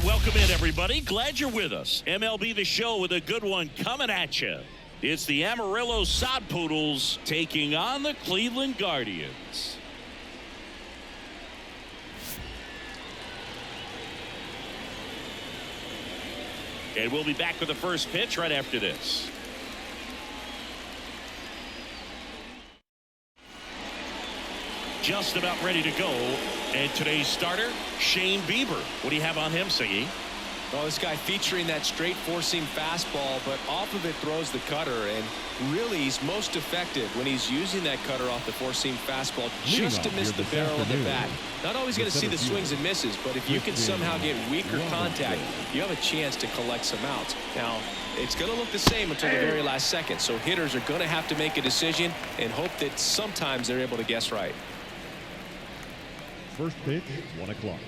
welcome in, everybody. Glad you're with us. MLB The Show with a good one coming at you. It's the Amarillo Sod Poodles taking on the Cleveland Guardians. And we'll be back with the first pitch right after this. Just about ready to go. And today's starter, Shane Bieber. What do you have on him, Siggy? Well, this guy featuring that straight four-seam fastball, but off of it throws the cutter, and really he's most effective when he's using that cutter off the four-seam fastball just to miss the barrel of the bat. Not always going to see the swings and misses, but if you can somehow get weaker contact, you have a chance to collect some outs. Now, it's going to look the same until the very last second, so hitters are going to have to make a decision and hope that sometimes they're able to guess right. First pitch, 1 o'clock.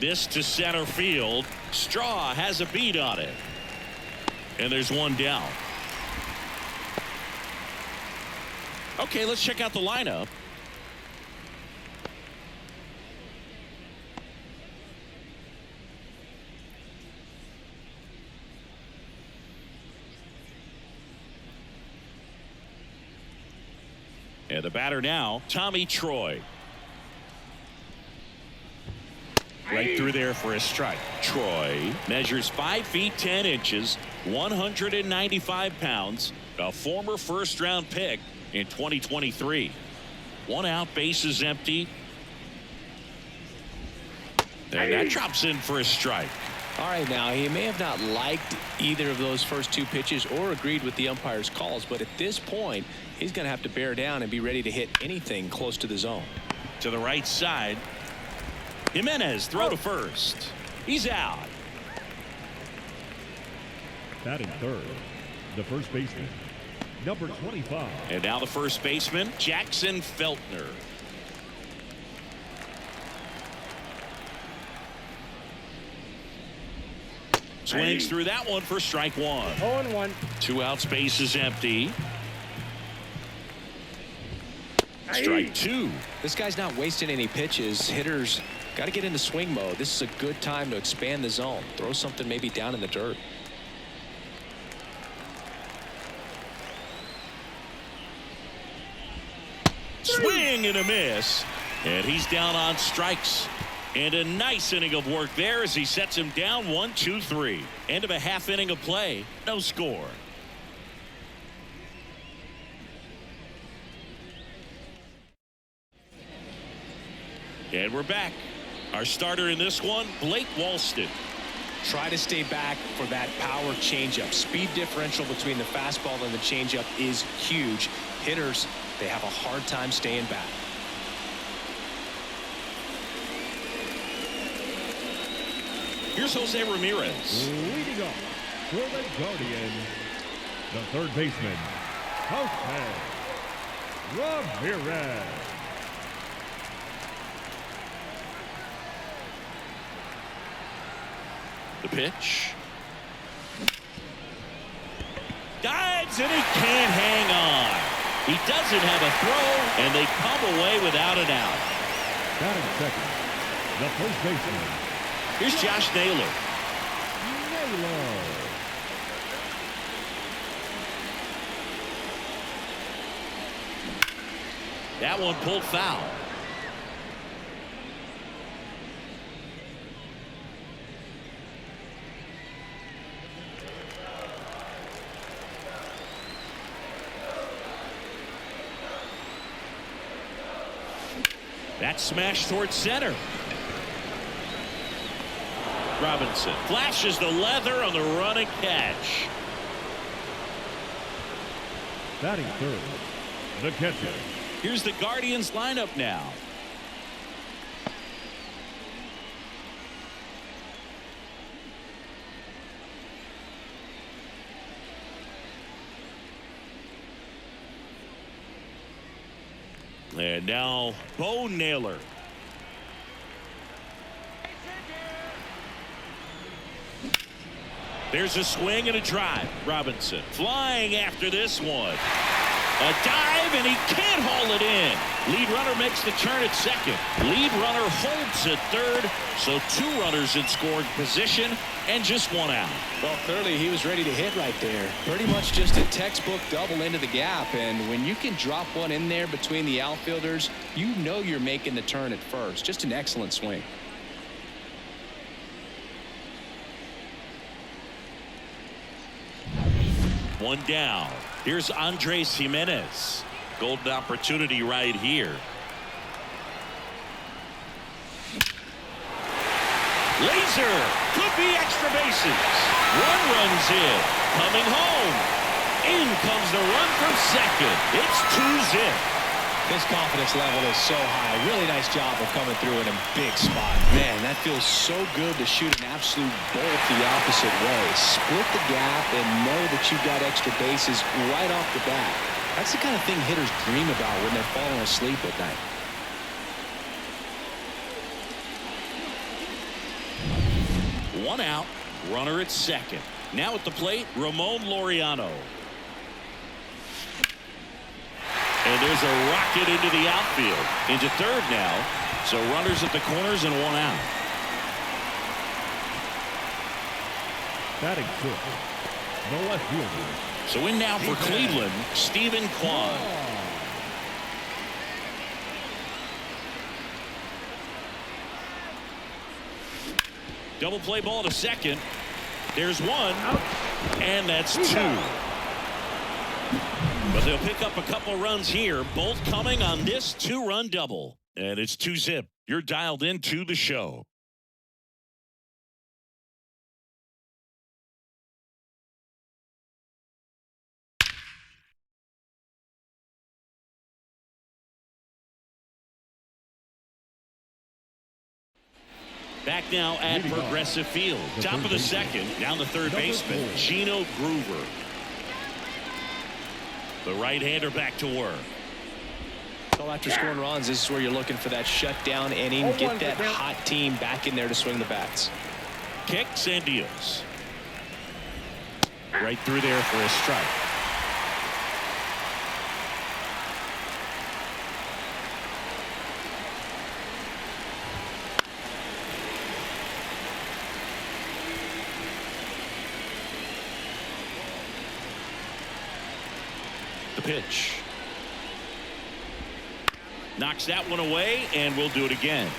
This to center field. Straw has a beat on it. And there's one down. Okay, let's check out the lineup. And the batter now, Tommy Troy. Right through there for a strike. Troy measures 5 feet 10 inches, 195 pounds, a former first-round pick in 2023. 1 out, bases empty. And that drops in for a strike. All right, now he may have not liked either of those first 2 pitches or agreed with the umpire's calls, but at this point he's going to have to bear down and be ready to hit anything close to the zone. To the right side, Jimenez throw to first. He's out. Batting third, the first baseman, number 25. And now the first baseman, Jackson Feltner. Swings through that one for strike 1. 0-1. 2 outs, base is empty. Strike 2. This guy's not wasting any pitches. Hitters got to get into swing mode. This is a good time to expand the zone. Throw something maybe down in the dirt. Swing and a miss. And he's down on strikes. And a nice inning of work there as he sets him down 1-2-3. End of a half inning of play. No score. And we're back. Our starter in this one, Blake Walston. Try to stay back for that power changeup. Speed differential between the fastball and the changeup is huge. Hitters, they have a hard time staying back. Here's Jose Ramirez. Leading off for the Guardians, the third baseman, Jose Ramirez. The pitch. Dives and he can't hang on. He doesn't have a throw, and they come away without an out. Batting second, the first baseman. Here's Josh Naylor. That one pulled foul. That smash towards center. Robinson flashes the leather on the running catch. Batting third, the catcher. Here's the Guardians lineup now. And now Bo Naylor. There's a swing and a drive. Robinson flying after this one. A dive, and he can't haul it in. Lead runner makes the turn at second. Lead runner holds at third. So 2 runners in scoring position and just 1 out. Well, clearly he was ready to hit right there. Pretty much just a textbook double into the gap. And when you can drop one in there between the outfielders, you know you're making the turn at first. Just an excellent swing. One down. Here's Andres Jimenez. Golden opportunity right here. Laser. Could be extra bases. 1 runs in. Coming home. In comes the run from second. It's 2-zip. His confidence level is so high. Really nice job of coming through in a big spot. Man, that feels so good to shoot an absolute bolt the opposite way. Split the gap and know that you've got extra bases right off the bat. That's the kind of thing hitters dream about when they're falling asleep at night. One out. Runner at second. Now at the plate, Ramon Laureano. And there's a rocket into the outfield. Into third now. So runners at the corners and 1 out. Batting 6th, the left fielder. So in now for Cleveland, Stephen Kwan. Double play ball to second. There's 1. And that's 2. But they'll pick up a couple runs here, both coming on this 2-run double. And it's 2-zip. You're dialed into the show. Back now at Progressive Field. Top of the second, down the third baseman, Gino Groover. The right-hander back to work. So after scoring runs, this is where you're looking for that shutdown inning. Get that hot team back in there to swing the bats. Kicks and deals. Right through there for a strike. The pitch. Knocks that one away, and we'll do it again.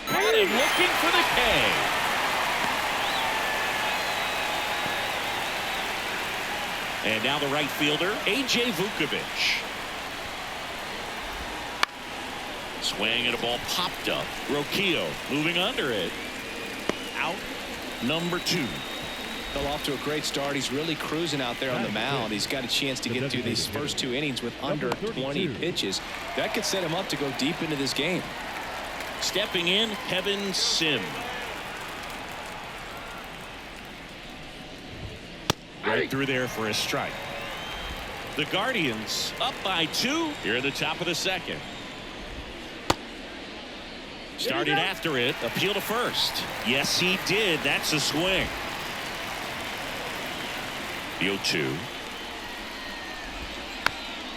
Caught him looking for the K. And now the right fielder, A.J. Vukovich. Swing and a ball popped up. Roquillo moving under it. Out number 2. Fell off to a great start. He's really cruising out there on the mound. He's got a chance to get through these first 2 innings with under 20 pitches. That could set him up to go deep into this game. Stepping in, Kevin Sim. Right through there for a strike. The Guardians up by 2 here at the top of the second. Started after it. Appeal to first. Yes, he did. That's a swing. The 0-2.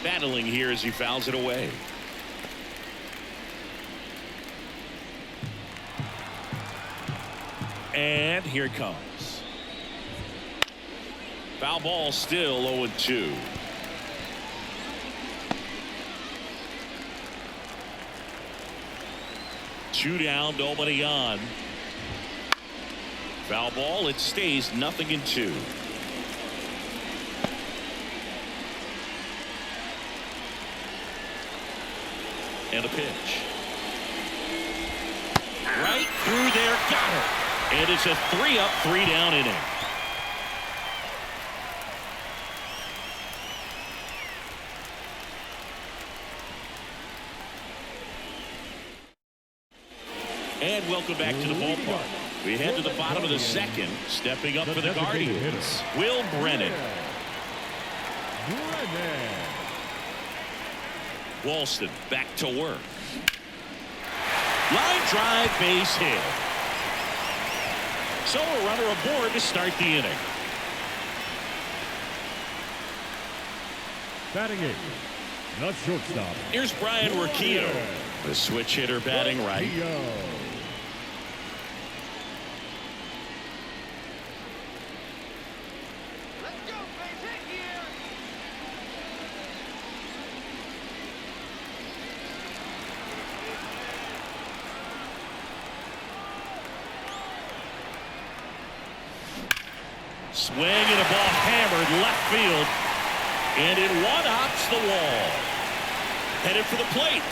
Battling here as he fouls it away. And here it comes. Foul ball still 0-2. Two down, nobody on. Foul ball, it stays 0-2. And a pitch. Right through there, got her. And it's a 3-up, 3-down inning. And welcome back to the ballpark. We head to the bottom of the second. Stepping up for the Guardians, Will Brennan. Walston back to work. Line drive, base hit. So a runner aboard to start the inning. Batting eighth, the shortstop. Here's Brian Urquijo, the switch hitter batting right. Swing and a ball hammered left field. And it one-hops the wall. Headed for the plate.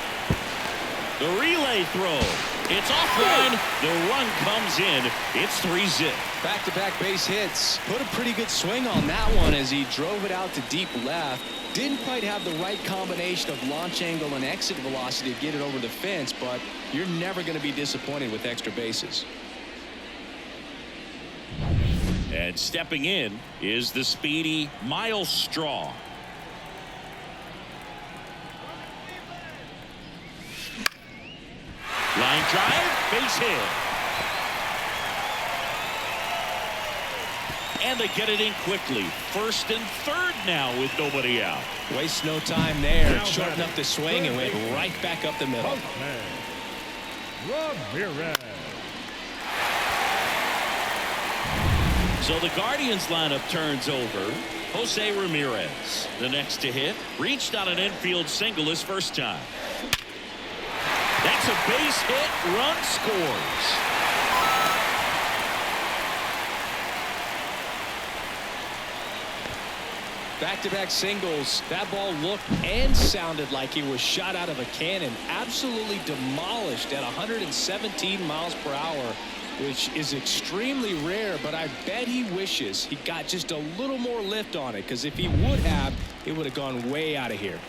The relay throw. It's offline. The run comes in. It's 3-zip. Back-to-back base hits. Put a pretty good swing on that one as he drove it out to deep left. Didn't quite have the right combination of launch angle and exit velocity to get it over the fence, but you're never going to be disappointed with extra bases. And stepping in is the speedy Miles Straw. Line drive, base hit. And they get it in quickly. First and third now with nobody out. Waste no time there. Shortened up the swing and went right back up the middle. Ramirez. So the Guardians lineup turns over. Jose Ramirez, the next to hit, reached on an infield single his first time. That's a base hit. Run scores. Back-to-back singles. That ball looked and sounded like he was shot out of a cannon. Absolutely demolished at 117 miles per hour, which is extremely rare, but I bet he wishes he got just a little more lift on it, because if he would have, it would have gone way out of here.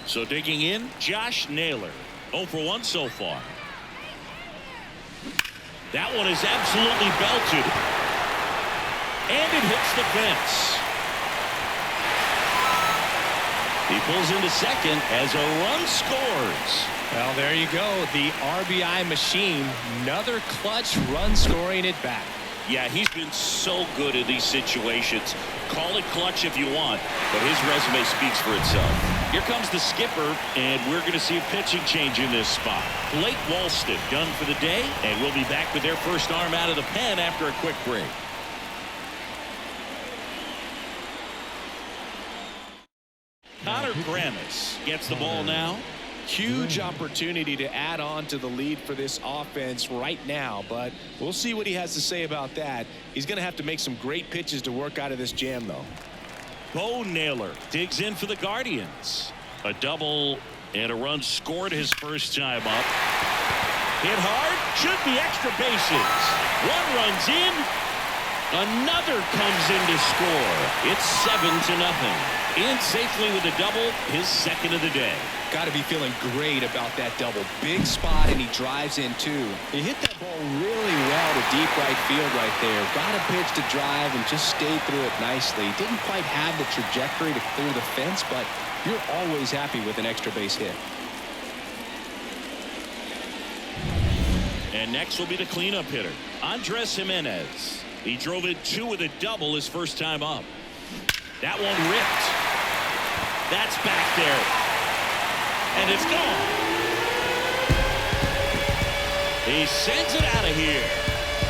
So digging in, Josh Naylor. 0 for 1 so far. That one is absolutely belted. And it hits the fence. He pulls into second as a run scores. Well, there you go. The RBI machine. Another clutch run scoring at bat. Yeah, he's been so good in these situations. Call it clutch if you want, but his resume speaks for itself. Here comes the skipper, and we're going to see a pitching change in this spot. Blake Walston done for the day, and we'll be back with their first arm out of the pen after a quick break. Connor Kramis gets the ball now. Huge opportunity to add on to the lead for this offense right now, but we'll see what he has to say about that. He's going to have to make some great pitches to work out of this jam, though. Bo Naylor digs in for the Guardians. A double and a run scored his first time up. Hit hard, should be extra bases. One runs in, another comes in to score. It's 7-0. In safely with a double, his second of the day. Got to be feeling great about that double. Big spot, and he drives in too. He hit that ball really well to deep right field right there. Got a pitch to drive and just stayed through it nicely. Didn't quite have the trajectory to clear the fence, but you're always happy with an extra base hit. And next will be the cleanup hitter, Andres Jimenez. He drove in 2 with a double his first time up. That one ripped. That's back there. And it's gone. He sends it out of here.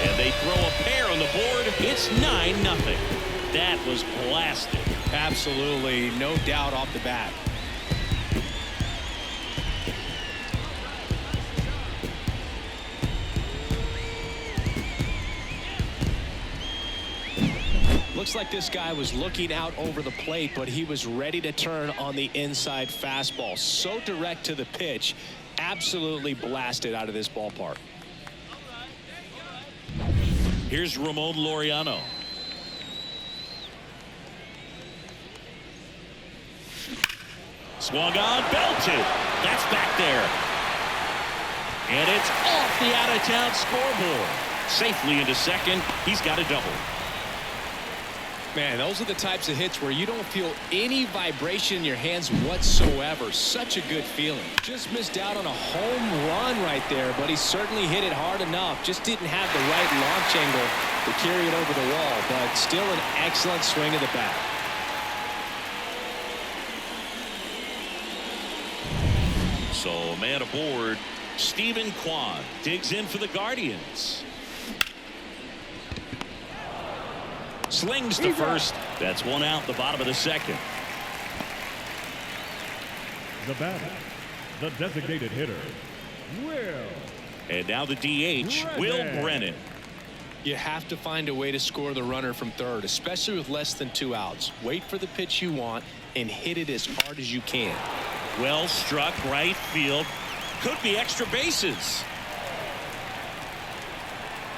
And they throw a pair on the board. It's 9-0. That was blasted. Absolutely. No doubt off the bat. Looks like this guy was looking out over the plate, but he was ready to turn on the inside fastball. So direct to the pitch. Absolutely blasted out of this ballpark. Here's Ramon Laureano. Swung on, belted. That's back there. And it's off the out-of-town scoreboard. Safely into second. He's got a double. Man, those are the types of hits where you don't feel any vibration in your hands whatsoever. Such a good feeling. Just missed out on a home run right there, but he certainly hit it hard enough. Just didn't have the right launch angle to carry it over the wall, but still an excellent swing of the bat. So, man aboard, Stephen Kwan digs in for the Guardians. Slings to first. That's one out, the bottom of the second. The batter, the designated hitter, Will. And now the DH, Will Brennan. You have to find a way to score the runner from third, especially with less than 2 outs. Wait for the pitch you want and hit it as hard as you can. Well struck right field. Could be extra bases.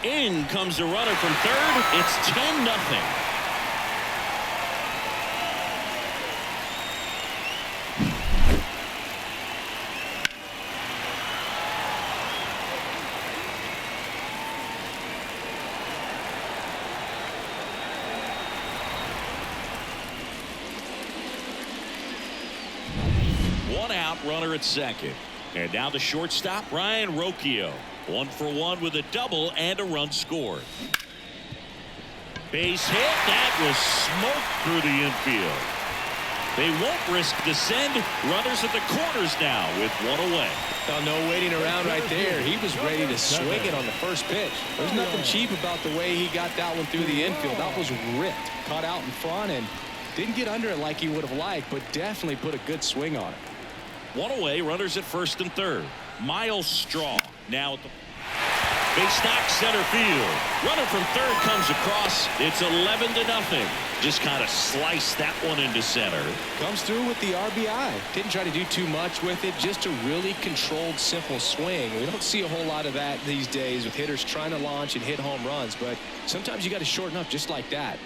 In comes the runner from third. It's 10-0. One out, runner at second. And now the shortstop, Ryan Rocchio. 1 for 1 with a double and a run scored. Base hit. That was smoked through the infield. They won't risk the send. Runners at the corners now with one away. Oh, no waiting around right there. He was ready to swing it on the first pitch. There's nothing cheap about the way he got that one through the infield. That was ripped. Caught out in front and didn't get under it like he would have liked, but definitely put a good swing on it. One away, runners at first and third. Miles Straw now at the base knock center field. Runner from third comes across. It's 11-0. Just kind of sliced that one into center. Comes through with the RBI. Didn't try to do too much with it. Just a really controlled, simple swing. We don't see a whole lot of that these days with hitters trying to launch and hit home runs, but sometimes you got to shorten up just like that.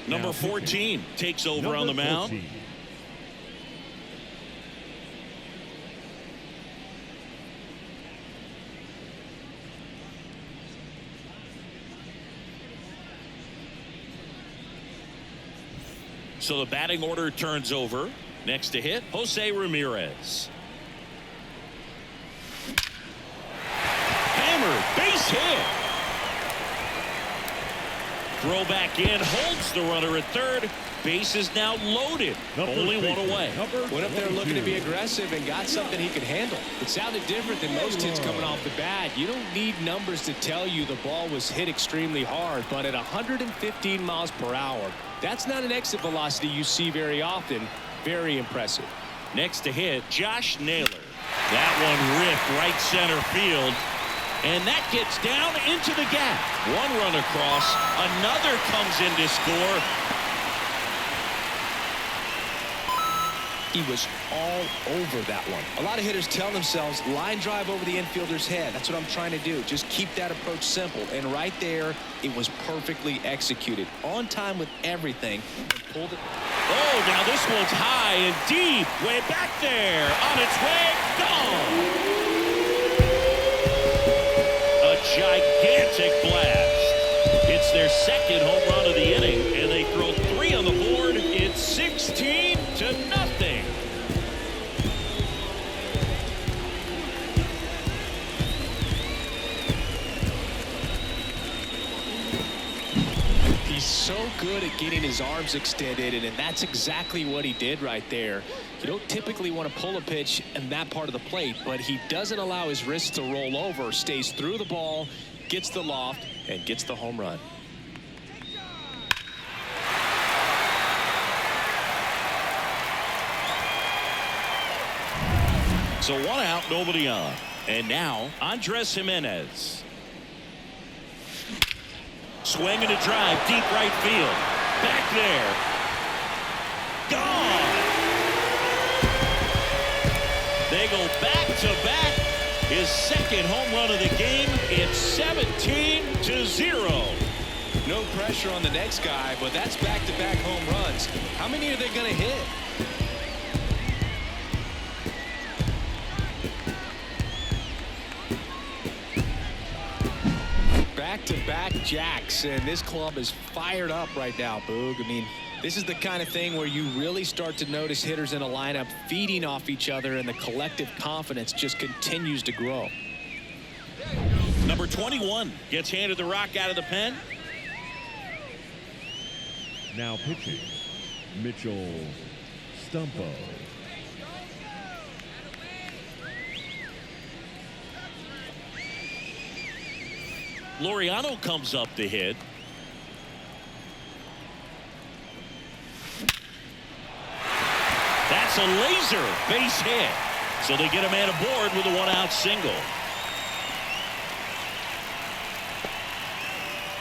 Number 14 takes over on the mound. 14. So the batting order turns over. Next to hit, Jose Ramirez. Hammered, base hit. Throw back in, holds the runner at third. Base is now loaded. Only one away. Went up there looking to be aggressive and got something he could handle. It sounded different than most hits coming off the bat. You don't need numbers to tell you the ball was hit extremely hard, but at 115 miles per hour, that's not an exit velocity you see very often. Very impressive. Next to hit, Josh Naylor. That one ripped right center field. And that gets down into the gap. One run across. Another comes in to score. He was all over that one. A lot of hitters tell themselves line drive over the infielder's head. That's what I'm trying to do. Just keep that approach simple. And right there, it was perfectly executed. On time with everything. And pulled it. Oh, now this one's high and deep. Way back there. On its way. Gone. A gigantic blast. It's their second home run of the inning. And they throw 3 on the board. It's 16-0. So good at getting his arms extended, and that's exactly what he did right there. You don't typically want to pull a pitch in that part of the plate, but he doesn't allow his wrist to roll over, stays through the ball, gets the loft, and gets the home run. So 1 out, nobody on. And now Andres Jimenez. Swing and a drive, deep right field. Back there. Gone. They go back to back. His second home run of the game. It's 17-0. No pressure on the next guy, but that's back-to-back home runs. How many are they going to hit? back-to-back jacks, and this club is fired up right now, Boog. I mean, this is the kind of thing where you really start to notice hitters in a lineup feeding off each other, and the collective confidence just continues to grow. Number 21 gets handed the rock out of the pen. Now pitching, Mitchell Stumpo. Laureano comes up to hit. That's a laser base hit. So they get a man aboard with a one-out single.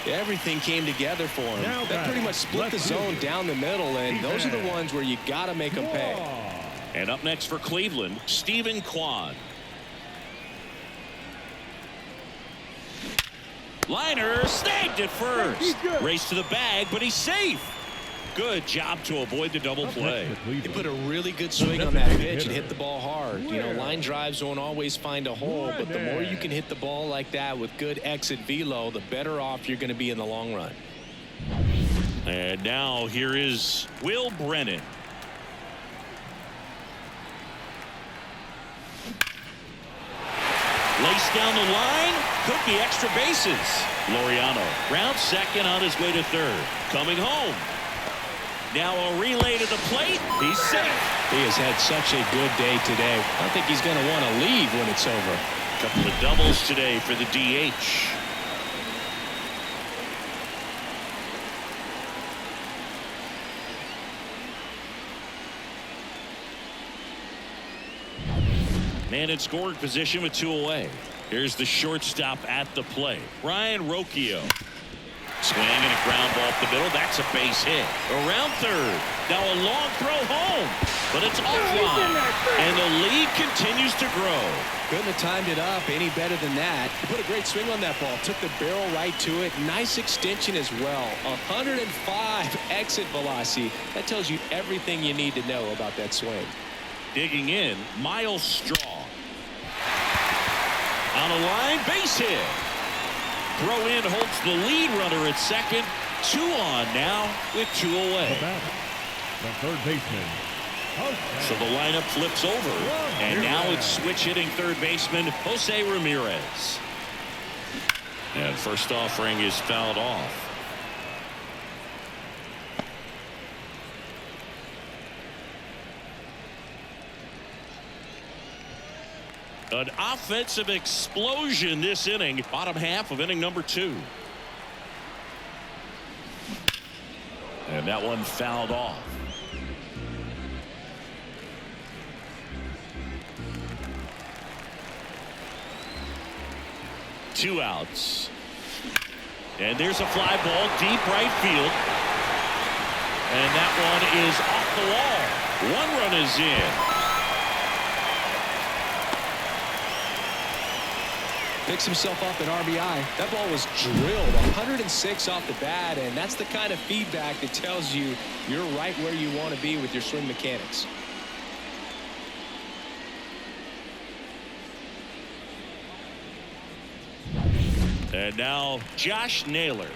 Everything came together for him. That pretty much split the zone down the middle, and those are the ones where you got to make them pay. And up next for Cleveland, Stephen Kwan. Liner snagged at first. Race to the bag, but he's safe. Good job to avoid the double play. He put a really good swing on that pitch and hit the ball hard. You know, line drives don't always find a hole, but the more you can hit the ball like that with good exit velo, the better off you're going to be in the long run. And now here is Will Brennan. Laced down the line, could be extra bases. Laureano rounds second on his way to third. Coming home. Now a relay to the plate. He's safe. He has had such a good day today. I don't think he's going to want to leave when it's over. A couple of doubles today for the DH. Man in scoring position with 2 away. Here's the shortstop at the plate, Ryan Rocchio. Swing and a ground ball up the middle. That's a base hit. Around third. Now a long throw home, but it's offline, and the lead continues to grow. Couldn't have timed it up any better than that. He put a great swing on that ball. Took the barrel right to it. Nice extension as well. 105 exit velocity. That tells you everything you need to know about that swing. Digging in, Miles Straw. On a line, base hit. Throw in holds the lead runner at second. 2 on now with 2 away. The third baseman. So the lineup flips over. And now it's switch hitting third baseman Jose Ramirez. And first offering is fouled off. An offensive explosion this inning, bottom half of inning number 2. And that one fouled off. Two outs. And there's a fly ball deep right field. And that one is off the wall. 1 run is in. Picks himself up an RBI. That ball was drilled 106 off the bat, and that's the kind of feedback that tells you you're right where you want to be with your swing mechanics. And now Josh Naylor.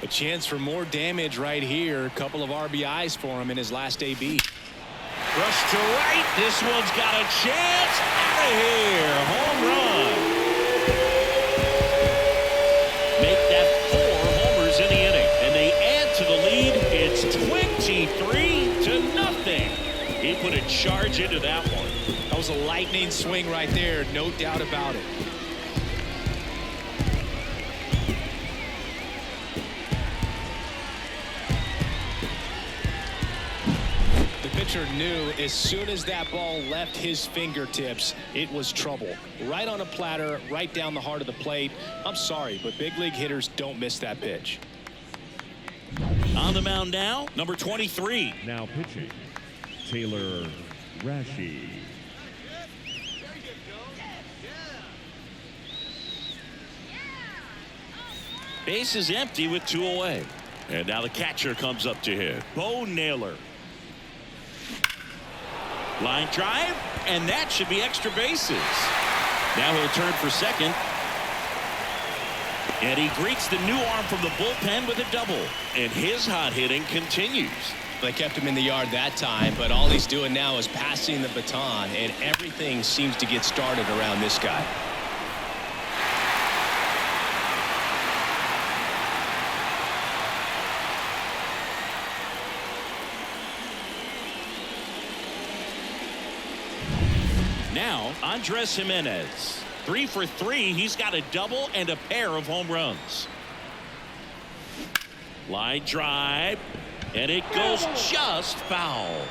A chance for more damage right here. A couple of RBIs for him in his last AB. Rush to right. This one's got a chance. Out of here. Home run. Make that 4 homers in the inning, and they add to the lead. It's 23-0. He put a charge into that one. That was a lightning swing right there, no doubt about it. The pitcher knew as soon as that ball left his fingertips, it was trouble. Right on a platter, right down the heart of the plate. I'm sorry, but big league hitters don't miss that pitch. On the mound now, number 23. Now pitching, Taylor Rashi. Base is empty with 2 away. And now the catcher comes up to hit. Bo Naylor. Line drive, and that should be extra bases. Now he'll turn for second. And he greets the new arm from the bullpen with a double. And his hot hitting continues. They kept him in the yard that time, but all he's doing now is passing the baton, and everything seems to get started around this guy. Now, Andres Jimenez. 3 for 3. He's got a double and a pair of home runs. Line drive, and it goes just foul.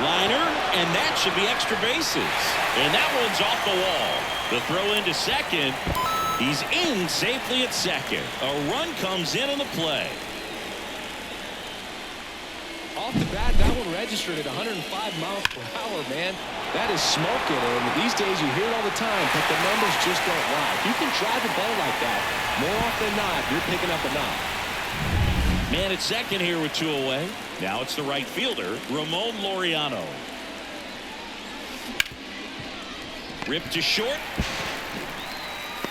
Liner, and that should be extra bases. And that one's off the wall. The throw into second. He's in safely at second. A run comes in on the play. Off the bat, that one registered at 105 miles per hour, man. That is smoking, and these days you hear it all the time, but the numbers just don't lie. If you can drive the ball like that, more often than not, you're picking up a knock. Man at second here with 2 away. Now it's the right fielder, Ramon Laureano. Ripped to short.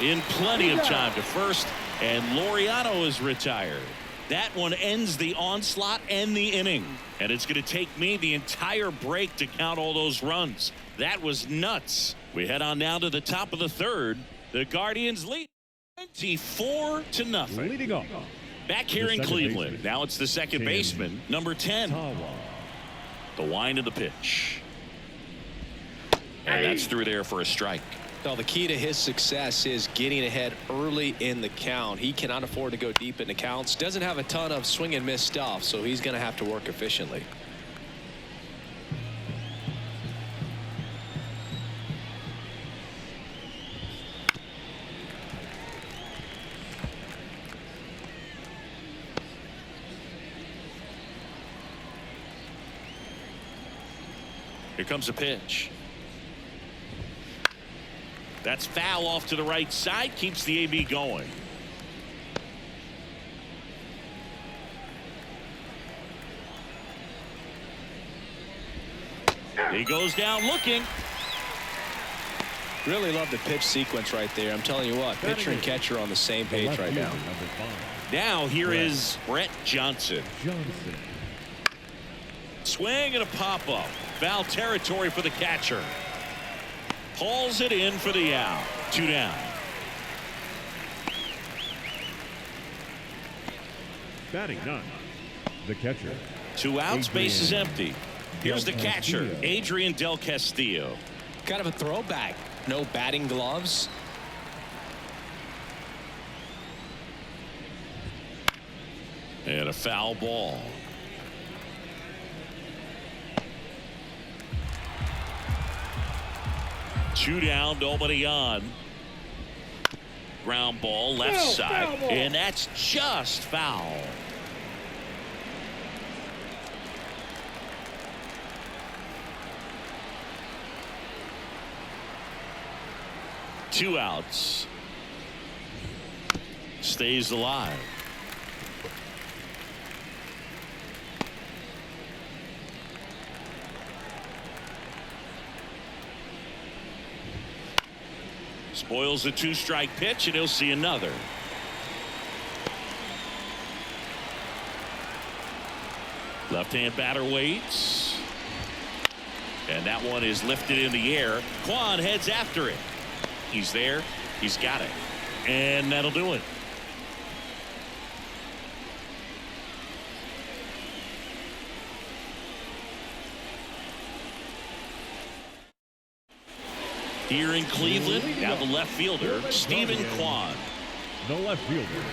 In plenty of time to first, and Laureano is retired. That one ends the onslaught and the inning. And it's going to take me the entire break to count all those runs. That was nuts. We head on now to the top of the third. The Guardians lead 24-0. Leading off. Back here in Cleveland. Now it's the second baseman, number 10. The wind of the pitch. And that's through there for a strike. Well, the key to his success is getting ahead early in the count. He cannot afford to go deep into counts. Doesn't have a ton of swing and miss stuff, so he's going to have to work efficiently. Here comes a pitch. That's foul off to the right side. Keeps the AB going. He goes down looking. Really love the pitch sequence right there. I'm telling you what, pitcher and catcher on the same page right now. Now here is Brett Johnson. Swing and a pop-up. Foul territory for the catcher. Hauls it in for the out. 2 down. Batting 9. The catcher. 2 outs, base is empty. Here's the catcher, Adrian Del Castillo. Kind of a throwback. No batting gloves. And a foul ball. Two down, nobody on. Ground ball, left side, and that's just foul. Two outs. Stays alive. Spoils the 2-strike pitch, and he'll see another. Left-hand batter waits. And that one is lifted in the air. Kwan heads after it. He's there. He's got it. And that'll do it. Here in Cleveland, now the left fielder, Stephen Kwan. The left fielder,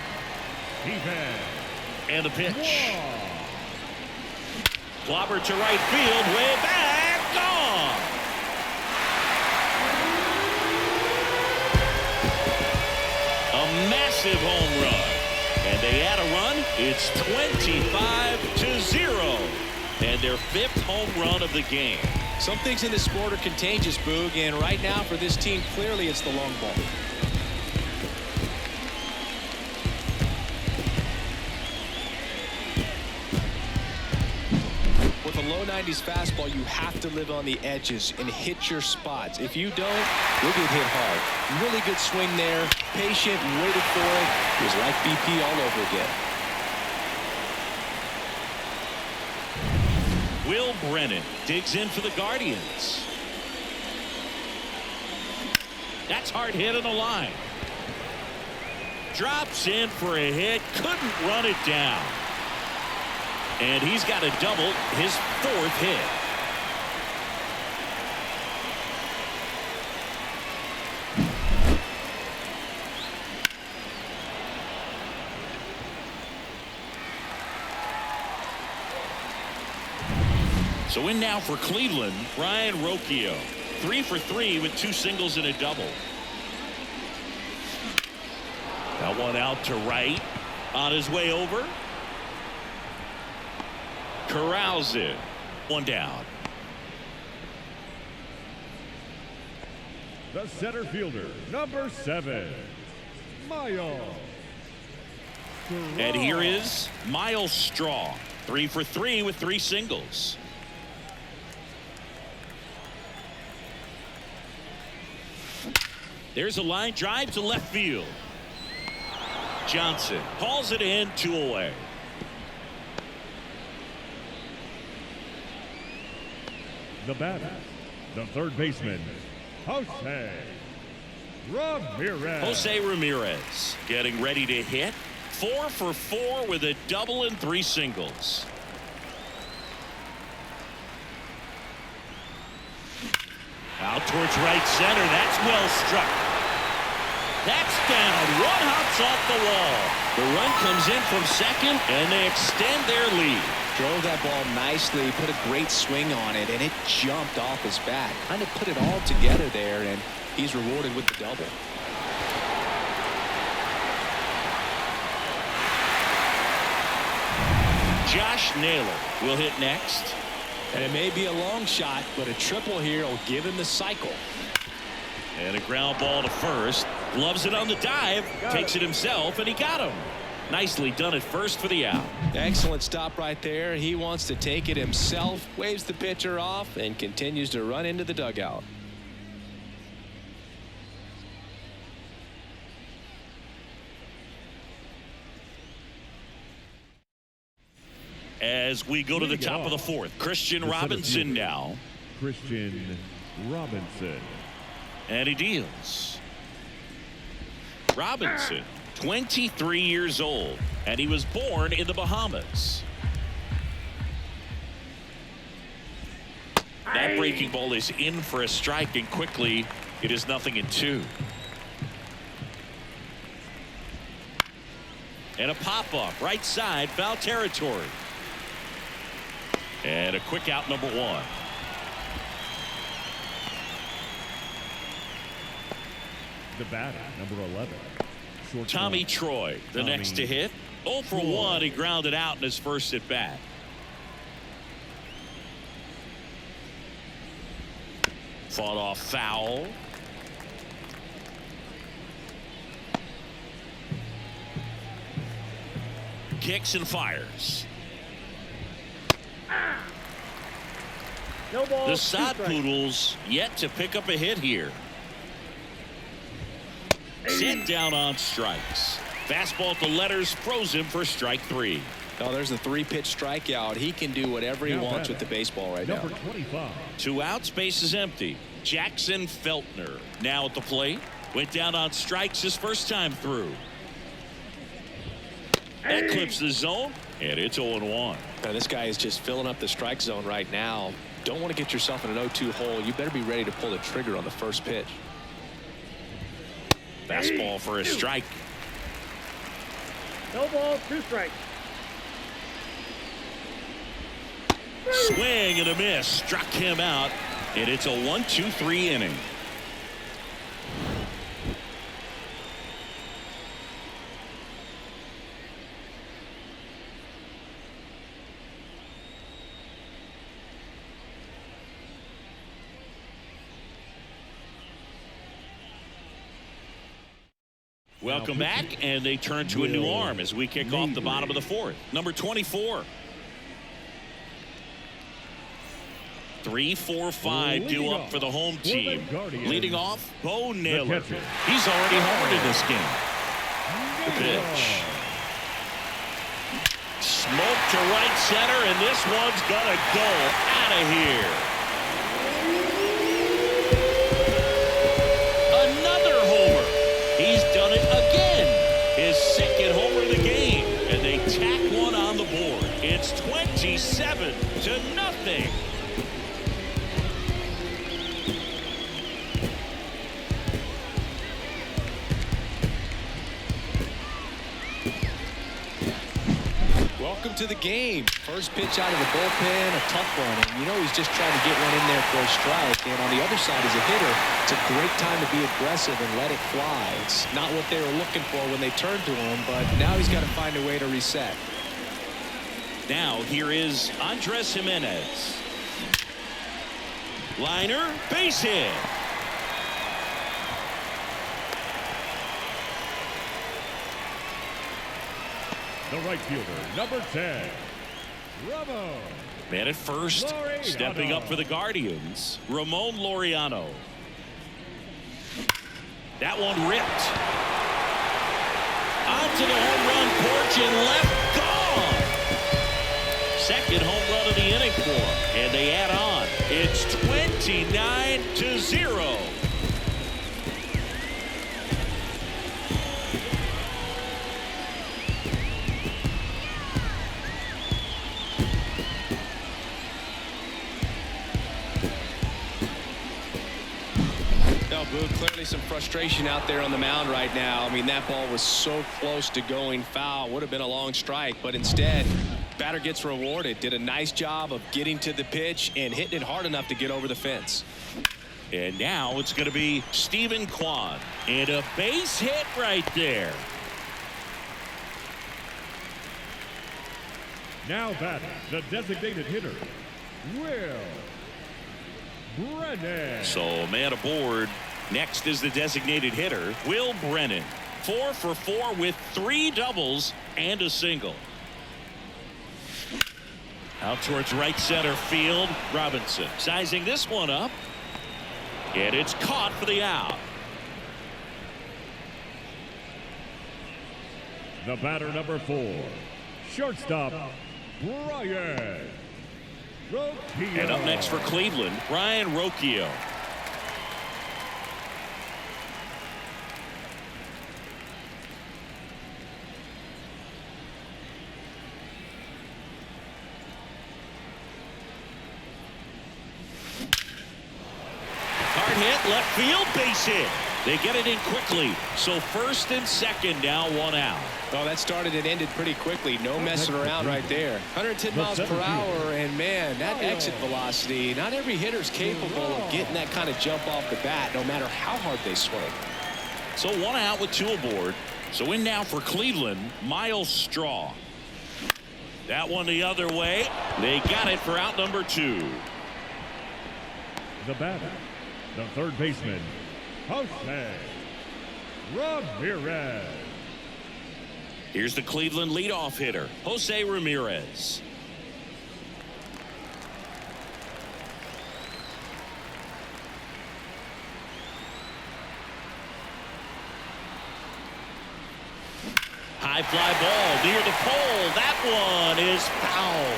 Stephen. And the pitch. Clobber to right field, way back, gone. A massive home run. And they add a run. It's 25-0. And their 5th home run of the game. Some things in this sport are contagious, Boog, and right now for this team, clearly it's the long ball. 90s fastball, you have to live on the edges and hit your spots. If you don't, you'll get hit hard. Really good swing there. Patient, waited for it. It was like BP all over again. Will Brennan digs in for the Guardians. That's hard hit on the line. Drops in for a hit. Couldn't run it down. And he's got a double, his 4th hit. So in now for Cleveland, Ryan Rocchio. 3 for 3 with 2 singles and a double. That one out to right. On his way over. Corrals it. 1 down. The center fielder, number 7, Miles. And here is Miles Straw. 3 for 3 with 3 singles. There's a line drive to left field. Johnson hauls it in, 2 away. The batter, the third baseman, Jose Ramirez. Jose Ramirez getting ready to hit. 4 for 4 with a double and 3 singles. Out towards right center. That's well struck. That's down. 1 hops off the wall. The run comes in from second, and they extend their lead. Drove that ball nicely, put a great swing on it, and it jumped off his bat. Kind of put it all together there, and he's rewarded with the double. Josh Naylor will hit next. And it may be a long shot, but a triple here will give him the cycle. And a ground ball to first. Loves it on the dive. Takes it himself, and he got him. Nicely done at first for the out. Excellent stop right there. He wants to take it himself, waves the pitcher off, and continues to run into the dugout. As we go to the top of the 4th, Christian Robinson now. Christian Robinson. And he deals. Robinson, 23 years old, and he was born in the Bahamas. That breaking ball is in for a strike, and quickly it is 0-2. And a pop-up right side, foul territory. And a quick out, number 1. The batter, number 11. Tommy Troy, the next to hit. 0 for 1. He grounded out in his first at bat. Fought off foul. Kicks and fires. No ball, The Sod Poodles yet to pick up a hit here. Set down on strikes. Fastball at the letters, throws him for strike 3. Oh, there's a 3-pitch strikeout. He can do whatever he wants with the baseball right now. Number 25. 2 outs, base is empty. Jackson Feltner now at the plate. Went down on strikes his first time through. That clips the zone, and it's 0-1. Now, this guy is just filling up the strike zone right now. Don't want to get yourself in an 0-2 hole. You better be ready to pull the trigger on the first pitch. Fastball for a strike. no ball, 2 strikes. Swing and a miss. Struck him out, and it's a 1-2-3 inning. Welcome back, and they turn to a new arm as we kick off the bottom of the 4th. Number 24. 3, 4, 5 due up for the home team. Leading off, Bo Naylor. He's already homered in this game. The pitch. Smoke to right center, and this one's gonna go out of here. Another homer. He's done it again. His second homer of the game, and they tack one on the board. It's 27-0. Welcome to the game. First pitch out of the bullpen, a tough one. And you know he's just trying to get one in there for a strike. And on the other side, as a hitter, it's a great time to be aggressive and let it fly. It's not what they were looking for when they turned to him, but now he's got to find a way to reset. Now here is Andres Jimenez. Liner, base hit. The right fielder, number 10, Ramos. Man at first, Laureano. Stepping up for the Guardians, Ramon Laureano. That one ripped. Onto the home run porch and left, gone. Second home run of the inning for him, and they add on. It's 29-0. Clearly some frustration out there on the mound right now. I mean, that ball was so close to going foul. Would have been a long strike, but instead, batter gets rewarded. Did a nice job of getting to the pitch and hitting it hard enough to get over the fence. And now it's going to be Stephen Kwan. And a base hit right there. Now batting, the designated hitter, Will Brennan. So man aboard. Next is the designated hitter, Will Brennan. 4 for 4 with 3 doubles and a single. Out towards right center field, Robinson sizing this one up. And it's caught for the out. The batter, number 4, shortstop, Brian Rocchio. And up next for Cleveland, Brian Rocchio. Hard hit, left field, base hit. They get it in quickly. So first and second, now 1 out. Oh, that started and ended pretty quickly. No messing around right there. 110 miles per hour, and man, that exit velocity, not every hitter's capable of getting that kind of jump off the bat, no matter how hard they swing. So 1 out with 2 aboard. So in now for Cleveland, Miles Straw. That one the other way. They got it for out number 2. The batter, the third baseman, Jose Ramirez. Here's the Cleveland leadoff hitter, Jose Ramirez. High fly ball near the pole. That one is foul.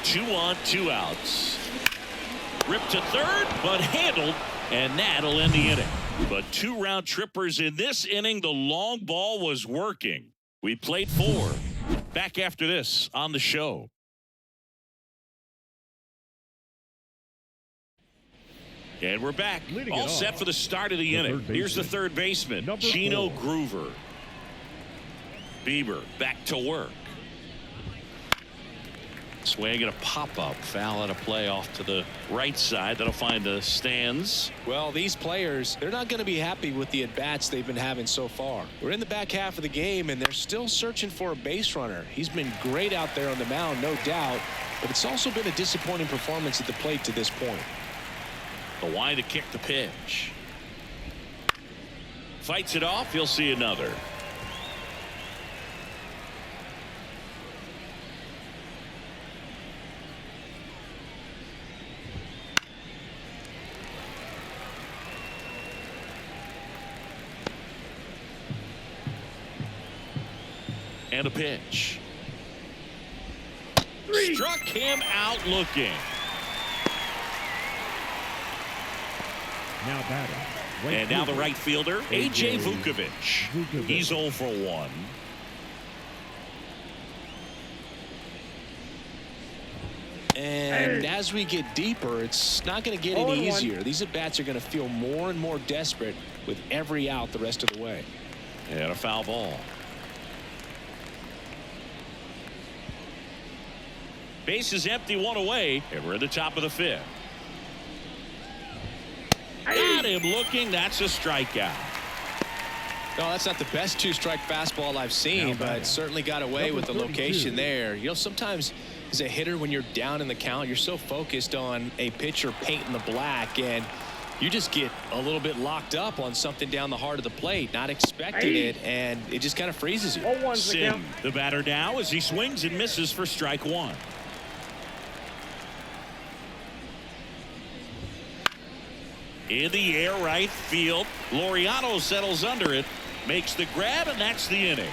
Two on, 2 outs. Ripped to third, but handled, and that'll end the inning. But 2 round trippers in this inning. The long ball was working. We played 4. Back after this on the show. And we're back. All set for the start of the inning. Here's the third baseman, Chino Groover. Bieber back to work. Swing and a pop-up. Foul out of play off to the right side. That'll find the stands. Well, these players, they're not going to be happy with the at-bats they've been having so far. We're in the back half of the game, and they're still searching for a base runner. He's been great out there on the mound, no doubt, but it's also been a disappointing performance at the plate to this point. The wide to kick the pitch. Fights it off. You'll see another. And a pitch. Struck him out looking. Now batting. And now the right fielder, A.J. Vukovic. He's 0 for 1. And as we get deeper, it's not going to get any easier. These at-bats are going to feel more and more desperate with every out the rest of the way. And a foul ball. Base is empty, 1 away, and we're at the top of the 5th. Got him looking. That's a strikeout. No, that's not the best 2-strike fastball I've seen, but certainly got away with the location there. You know, sometimes as a hitter, when you're down in the count, you're so focused on a pitcher painting the black, and you just get a little bit locked up on something down the heart of the plate, not expecting it, and it just kind of freezes you. Sim, the batter now, as he swings and misses for strike 1. In the air, right field. Laureano settles under it, makes the grab, and that's the inning.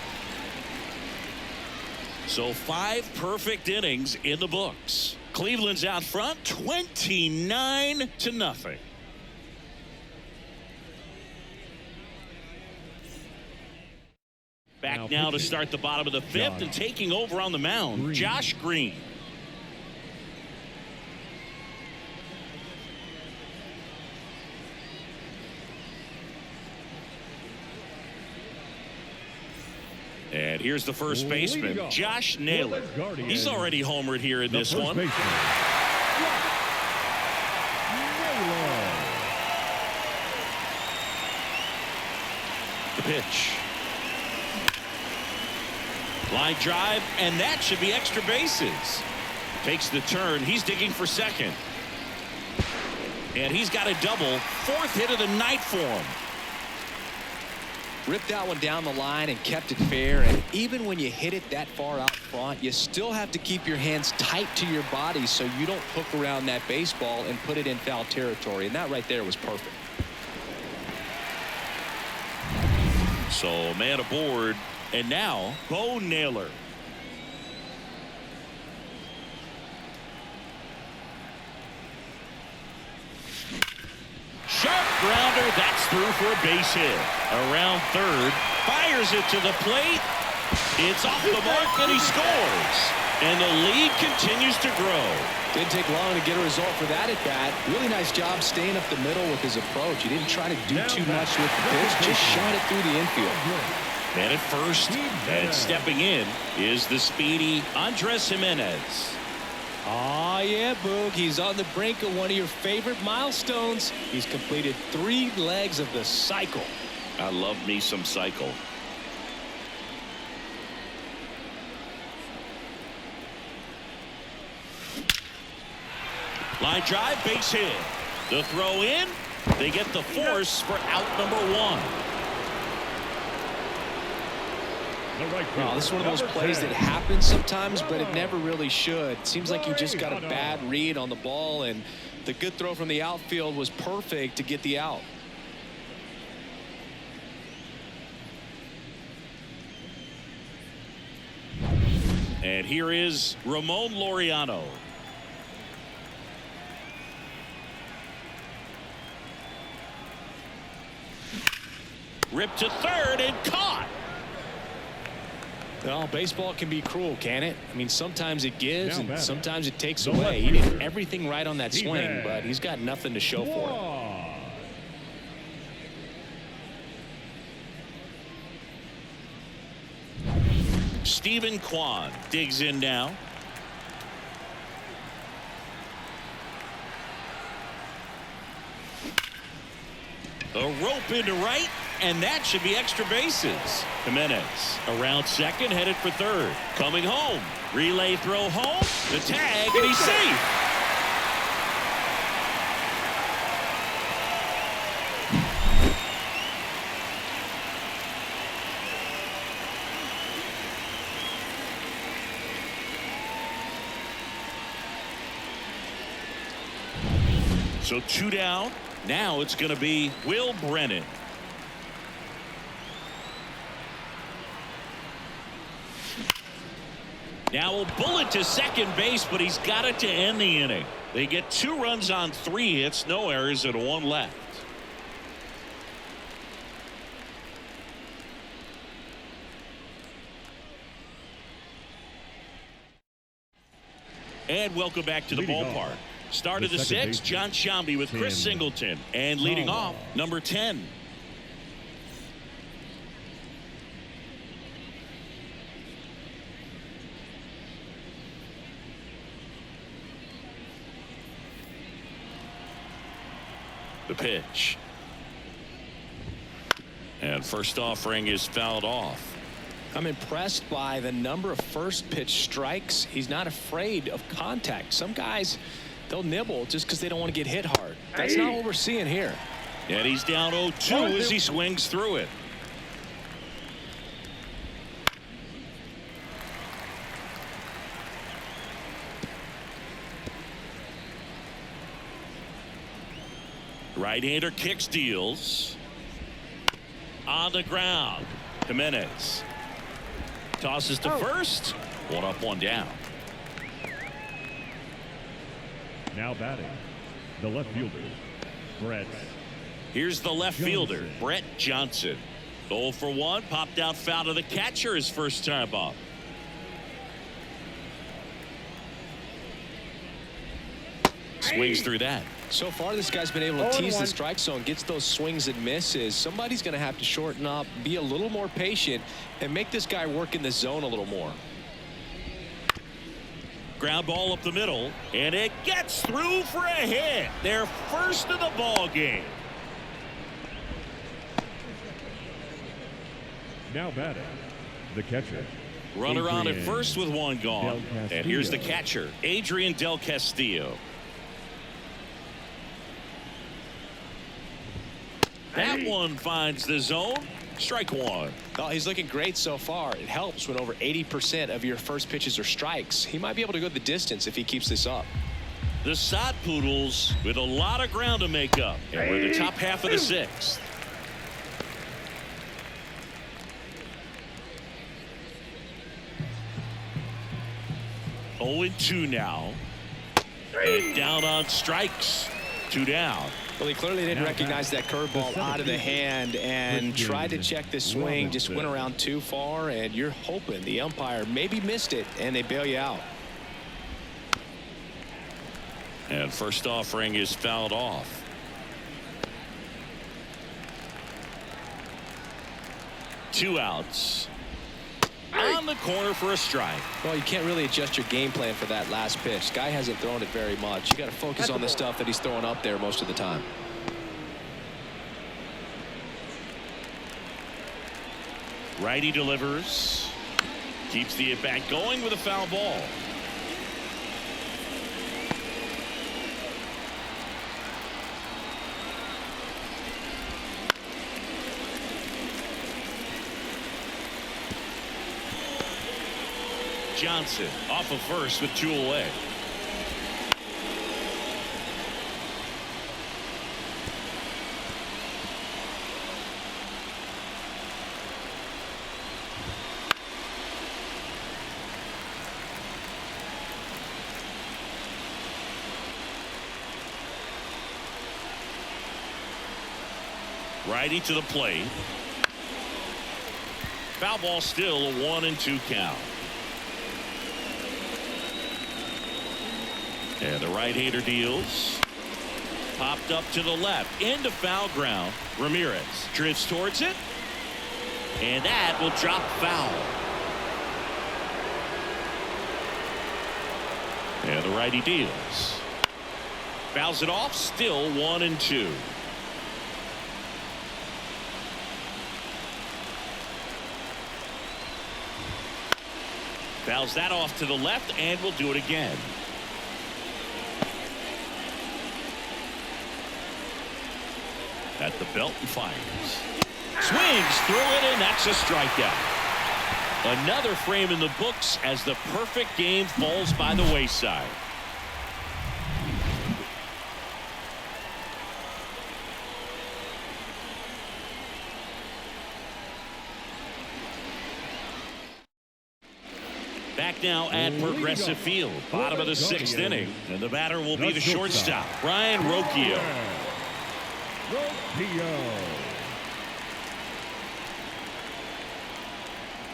So 5 perfect innings in the books. Cleveland's out front, 29-0. Back now to start the bottom of the 5th, and taking over on the mound, Josh Green. And here's the first baseman, Josh Naylor. He's already homered here in this one. The pitch. Line drive, and that should be extra bases. Takes the turn. He's digging for second. And he's got a double. 4th hit of the night for him. Ripped that one down the line and kept it fair, and even when you hit it that far out front, you still have to keep your hands tight to your body so you don't hook around that baseball and put it in foul territory, and that right there was perfect. So man aboard, and now Bo Naylor. Sharp grounder, that's through for a base hit. Around third, fires it to the plate. It's off the mark, and he scores. And the lead continues to grow. Didn't take long to get a result for that at bat. Really nice job staying up the middle with his approach. He didn't try to do too much with the pitch, just shot it through the infield. Man at first, and stepping in is the speedy Andres Jimenez. Oh, yeah, Boog. He's on the brink of one of your favorite milestones. He's completed 3 legs of the cycle. I love me some cycle. Line drive, base hit. The throw in. They get the force for out number 1. Well, this is one of those plays that happens sometimes, but it never really should. Seems like he just got a bad read on the ball, and the good throw from the outfield was perfect to get the out. And here is Ramon Laureano. Ripped to third and caught. Well, baseball can be cruel, can it? I mean, sometimes it gives and sometimes it takes away. He did everything right on that swing, but he's got nothing to show for it. Stephen Kwan digs in now. A rope into right, and that should be extra bases. Jimenez around second, headed for third. Coming home. Relay throw home. The tag, and he's safe. So 2 down. Now it's going to be Will Brennan. Now a bullet to second base, but he's got it to end the inning. They get 2 runs on 3 hits, no errors, and 1 left. And welcome back to the ballpark. Start of the 6th, John Shambi with Chris Singleton. And leading off, number 10. The pitch. And first offering is fouled off. I'm impressed by the number of first pitch strikes. He's not afraid of contact. Some guys, they'll nibble just because they don't want to get hit hard. That's not what we're seeing here. And he's down 0-2 as he swings through it. Right-hander kicks, deals. On the ground. Jimenez tosses to first. 1 up, 1 down. Now batting, the left fielder, Brett. Here's the left fielder, Brett Johnson. 0 for 1, popped out foul to the catcher his first time up. Swings through that. So far, this guy's been able to tease the strike zone, gets those swings and misses. Somebody's going to have to shorten up, be a little more patient, and make this guy work in the zone a little more. Ground ball up the middle, and it gets through for a hit. Their first of the ball game. Now batting, the catcher. Runner on at first with 1 gone. And here's the catcher, Adrian Del Castillo. That one finds the zone. Strike 1. Well, he's looking great so far. It helps when over 80% of your first pitches are strikes. He might be able to go the distance if he keeps this up. The Sod Poodles with a lot of ground to make up. And we're in the top half of the 6th. Oh, 0-2 now. And down on strikes. 2 down. Well, he clearly didn't recognize that curveball out of the hand and tried to check the swing, just went around too far, and you're hoping the umpire maybe missed it and they bail you out. And first offering is fouled off. Two outs. On the corner for a strike. Well, you can't really adjust your game plan for that last pitch. Guy hasn't thrown it very much. You got to focus on the stuff that he's throwing up there most of the time. Righty delivers. Keeps the at-bat going with a foul ball. Johnson off of first with 2 away. Righty to the plate. Foul ball, still a 1-2 count. And the right-hander deals. Popped up to the left into foul ground. Ramirez drifts towards it, and that will drop foul. And the righty deals. Fouls it off, still 1-2. Fouls that off to the left, and will do it again. At the belt and fires. Swings through it, and that's a strikeout. Another frame in the books as the perfect game falls by the wayside. Back now at Progressive Field. Bottom of the 6th inning. And the batter will be the shortstop, Brian Rocchio.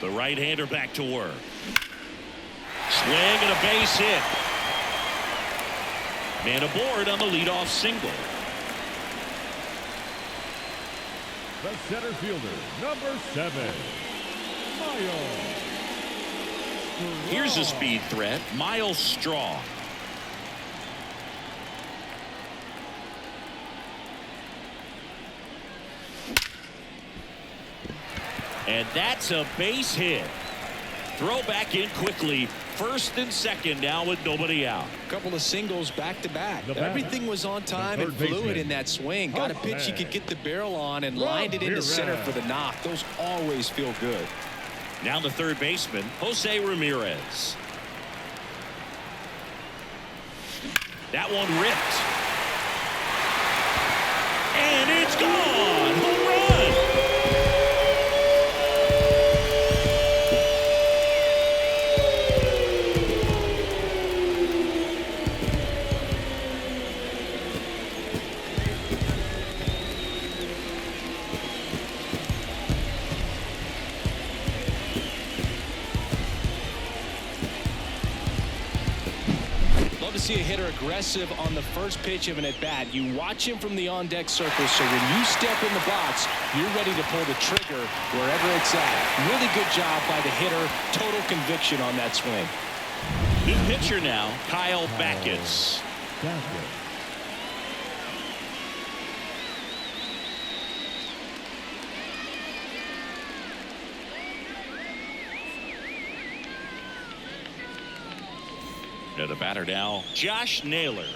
The right-hander back to work. Swing and a base hit. Man aboard on the leadoff single. The center fielder, number 7, Miles. Here's a speed threat, Miles Straw. And that's a base hit. Throw back in quickly. First and second now with nobody out. A couple of singles back to back. Everything was on time and fluid in that swing. Got a pitch he could get the barrel on and lined it into center for the knock. Those always feel good. Now the third baseman, Jose Ramirez. That one ripped. And it's gone. Home run. See a hitter aggressive on the first pitch of an at-bat. You watch him from the on-deck circle, so when you step in the box, you're ready to pull the trigger wherever it's at. Really good job by the hitter. Total conviction on that swing. New pitcher now, Kyle Backus. The batter now, Josh Naylor.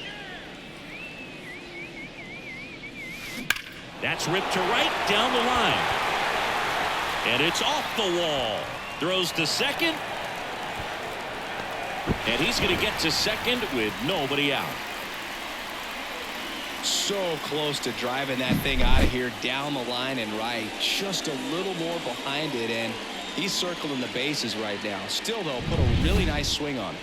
That's ripped to right down the line. And it's off the wall. Throws to second. And he's going to get to second with nobody out. So close to driving that thing out of here down the line and right. Just a little more behind it, and he's circling the bases right now. Still, though, put a really nice swing on it.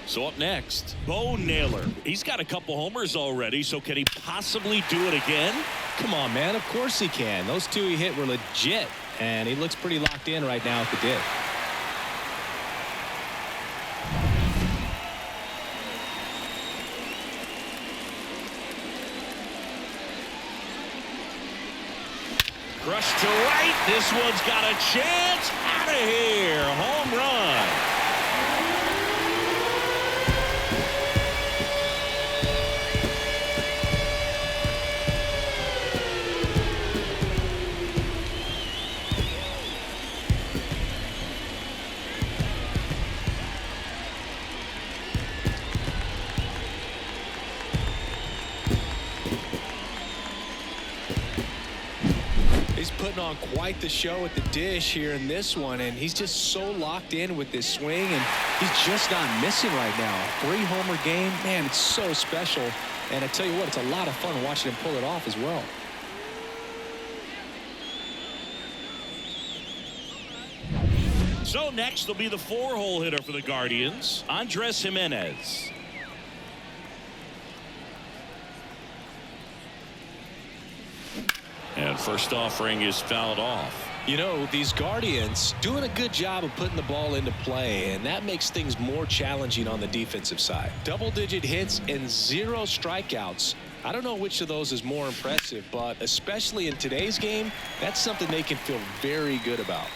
So up next, Bo Naylor. He's got a couple homers already, so can he possibly do it again? Come on, man. Of course he can. Those two he hit were legit, and he looks pretty locked in right now at the dip. Crushed to right. This one's got a chance. Out of here. Home run. Putting on quite the show at the dish here in this one, and he's just so locked in with this swing, and he's just not missing right now. 3-homer game, man, it's so special, and I tell you what, it's a lot of fun watching him pull it off as well. So next will be the 4-hole hitter for the Guardians, Andres Jimenez. And first offering is fouled off. You know, these Guardians doing a good job of putting the ball into play, and that makes things more challenging on the defensive side. Double-digit hits and 0 strikeouts. I don't know which of those is more impressive, but especially in today's game, that's something they can feel very good about.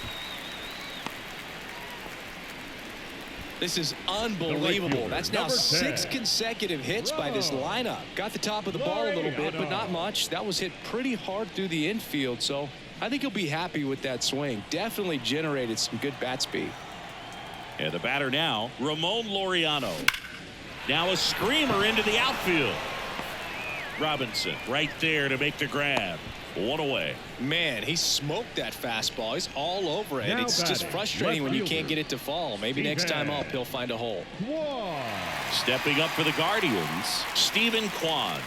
This is unbelievable. That's now 6 consecutive hits by this lineup. Got the top of the ball a little bit, but not much. That was hit pretty hard through the infield, so I think he'll be happy with that swing. Definitely generated some good bat speed. And the batter now, Ramon Laureano. Now a screamer into the outfield. Robinson right there to make the grab. 1 away. Man, he smoked that fastball. He's all over it. It's just frustrating when you can't get it to fall. Maybe next time up he'll find a hole. Stepping up for the Guardians, Stephen Kwan.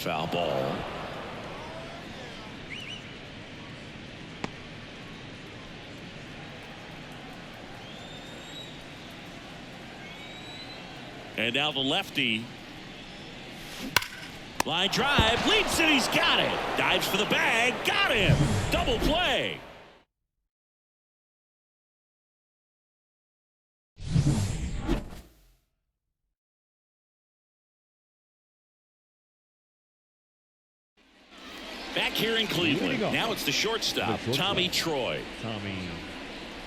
Foul ball. And now the lefty. Line drive, leaps it, he's got it. Dives for the bag, got him. Double play. Back here in Cleveland, now it's the shortstop, Tommy Troy.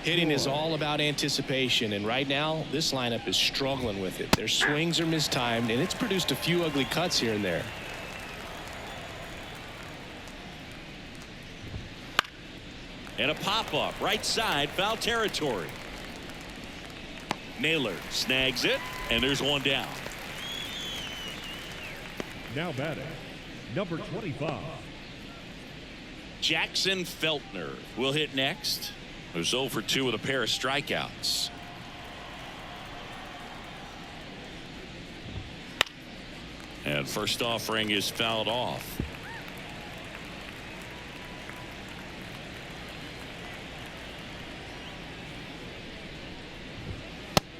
Hitting is all about anticipation, and right now this lineup is struggling with it. Their swings are mistimed, and it's produced a few ugly cuts here and there. And a pop-up, right side, foul territory. Naylor snags it, and there's one down. Now batting, number 25. Jackson Feltner will hit next. Who's 0 for 2 with a pair of strikeouts. And first offering is fouled off.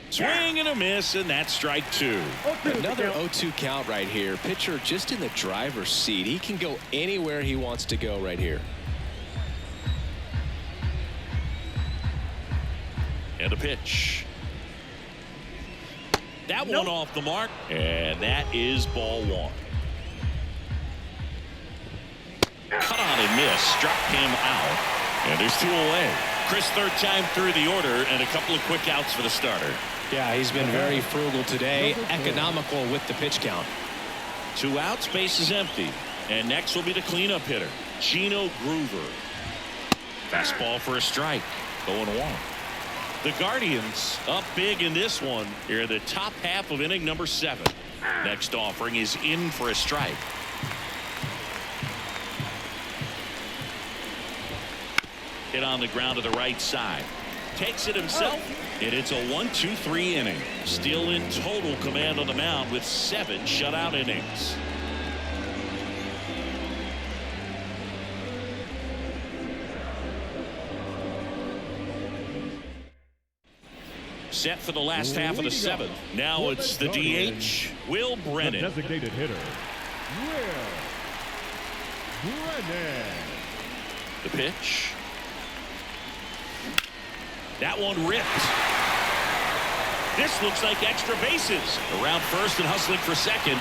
Swing and a miss, and that's strike 2. Another 0-2 count right here. Pitcher just in the driver's seat. He can go anywhere he wants to go right here. And a pitch. That one off the mark, and that is ball 1. Cut on and miss, struck him out, and there's 2 away. Chris, third time through the order, and a couple of quick outs for the starter. Yeah, he's been very frugal today, economical with the pitch count. 2 outs, base is empty, and next will be the cleanup hitter, Gino Groover. Fastball for a strike, 0-1. The Guardians up big in this one here in the top half of inning number 7. Next offering is in for a strike. Hit on the ground to the right side. Takes it himself, and it's a 1-2-3 inning. Still in total command on the mound with 7 shutout innings. Set for the last half of the 7th. Now it's the DH, Will Brennan. The designated hitter, Will Brennan. The pitch. That one ripped. This looks like extra bases. Around first and hustling for second.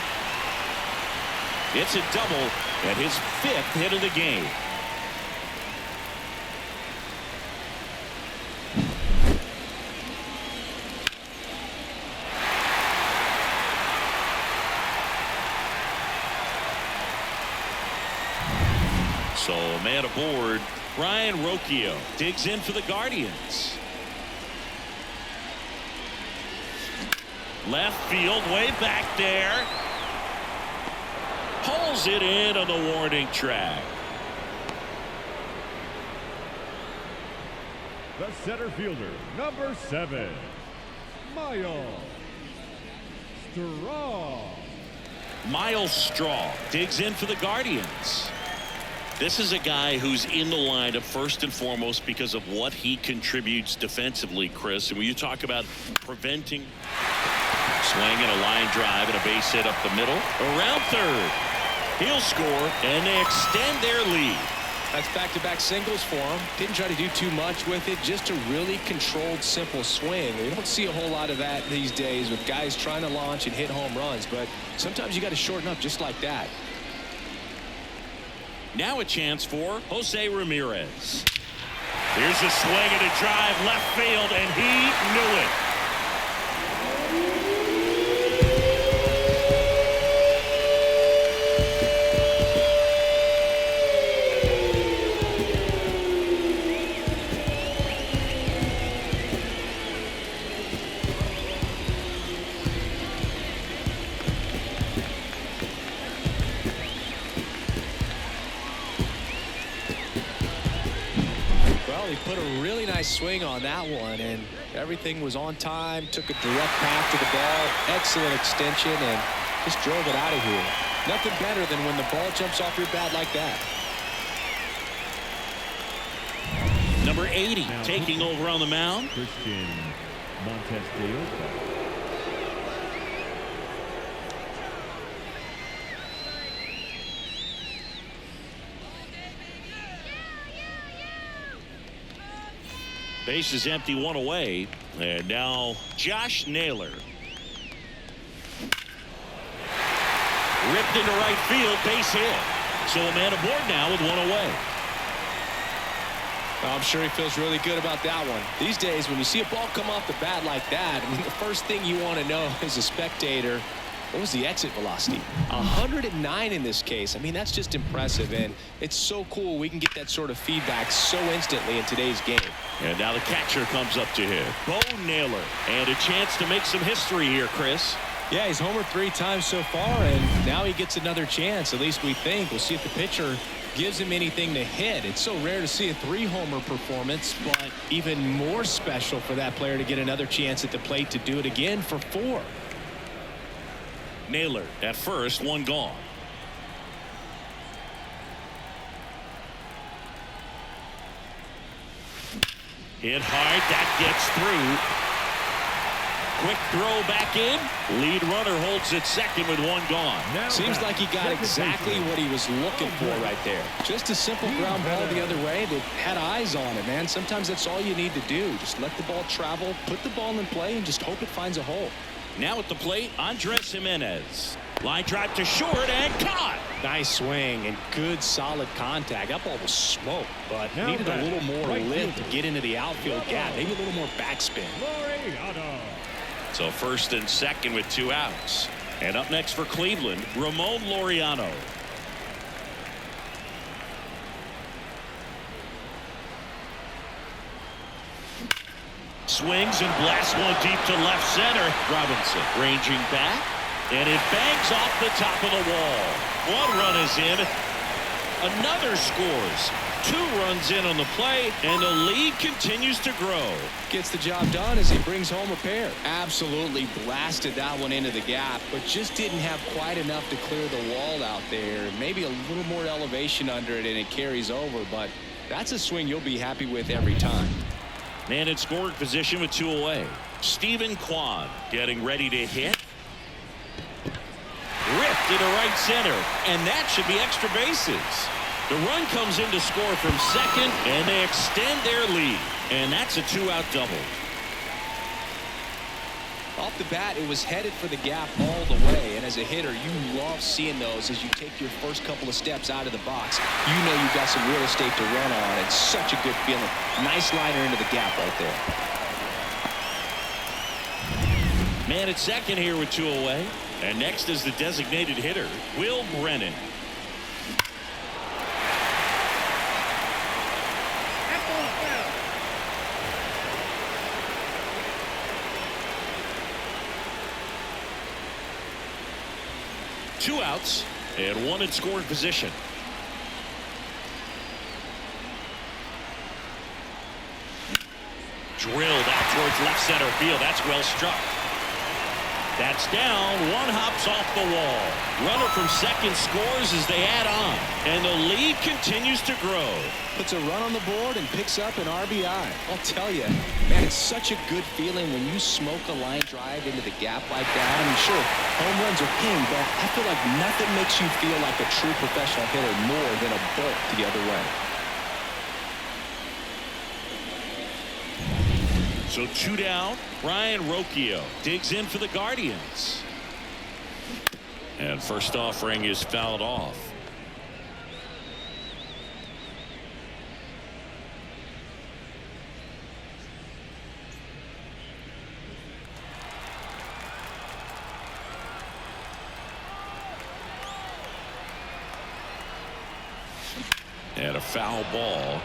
It's a double and his 5th hit of the game. So man aboard. Brian Rocchio digs in for the Guardians. Left field, way back there. Pulls it in on the warning track. The center fielder, number 7, Miles Straw. Miles Straw digs in for the Guardians. This is a guy who's in the lineup first and foremost because of what he contributes defensively, Chris. And when you talk about preventing, swinging a line drive and a base hit up the middle, around third, he'll score, and they extend their lead. That's back-to-back singles for him. Didn't try to do too much with it, just a really controlled, simple swing. We don't see a whole lot of that these days with guys trying to launch and hit home runs, but sometimes you got to shorten up just like that. Now a chance for Jose Ramirez. Here's a swing and a drive left field, and he knew it. He put a really nice swing on that one, and everything was on time. Took a direct path to the ball, excellent extension, and just drove it out of here. Nothing better than when the ball jumps off your bat like that. Number 80 taking over on the mound. Christian Montesdeoca. Base is empty, one away. And now Josh Naylor. Ripped into right field, base hit. So a man aboard now with one away. I'm sure he feels really good about that one. These days, when you see a ball come off the bat like that, I mean, the first thing you want to know as a spectator, what was the exit velocity? 109 in this case. I mean, that's just impressive, and it's so cool we can get that sort of feedback so instantly in today's game. And now the catcher comes up to hit. Bo Naylor. And a chance to make some history here, Chris. Yeah, he's homered 3 times so far, and now he gets another chance. At least we think. We'll see if the pitcher gives him anything to hit. It's so rare to see a 3-homer performance, but even more special for that player to get another chance at the plate to do it again for 4. Naylor at first, one gone. Hit hard, that gets through. Quick throw back in. Lead runner holds it second with one gone. Seems like he got exactly what he was looking for right there. Just a simple ground ball the other way that had eyes on it, man. Sometimes that's all you need to do. Just let the ball travel, put the ball in play, and just hope it finds a hole. Now at the plate, Andres Jimenez. Line drive to short and caught. Nice swing and good solid contact. That ball was smoked, but needed a little more lift to get into the outfield gap. Maybe a little more backspin. So first and second with 2 outs. And up next for Cleveland, Ramon Laureano. Swings and blasts one deep to left center. Robinson ranging back, and it bangs off the top of the wall. 1 run is in. Another scores. 2 runs in on the play, and the lead continues to grow. Gets the job done as he brings home a pair. Absolutely blasted that one into the gap, but just didn't have quite enough to clear the wall out there. Maybe a little more elevation under it, and it carries over, but that's a swing you'll be happy with every time. Man in scoring position with 2 away. Stephen Kwan getting ready to hit. Ripped into right center, and that should be extra bases. The run comes in to score from second, and they extend their lead. And that's a 2-out double. Off the bat, it was headed for the gap all the way, and as a hitter, you love seeing those as you take your first couple of steps out of the box. You know you've got some real estate to run on. It's such a good feeling. Nice liner into the gap right there. Man at second here with 2 away. And next is the designated hitter, Will Brennan. Two outs and 1 in scoring position. Drilled out towards left center field. That's well struck. That's down. 1 hops off the wall. Runner from second scores as they add on. And the lead continues to grow. Puts a run on the board and picks up an RBI. I'll tell you, man, it's such a good feeling when you smoke a line drive into the gap like that. I mean, sure, home runs are king, but I feel like nothing makes you feel like a true professional hitter more than a bolt the other way. So 2 down. Ryan Rocchio digs in for the Guardians. And first offering is fouled off. And a foul ball.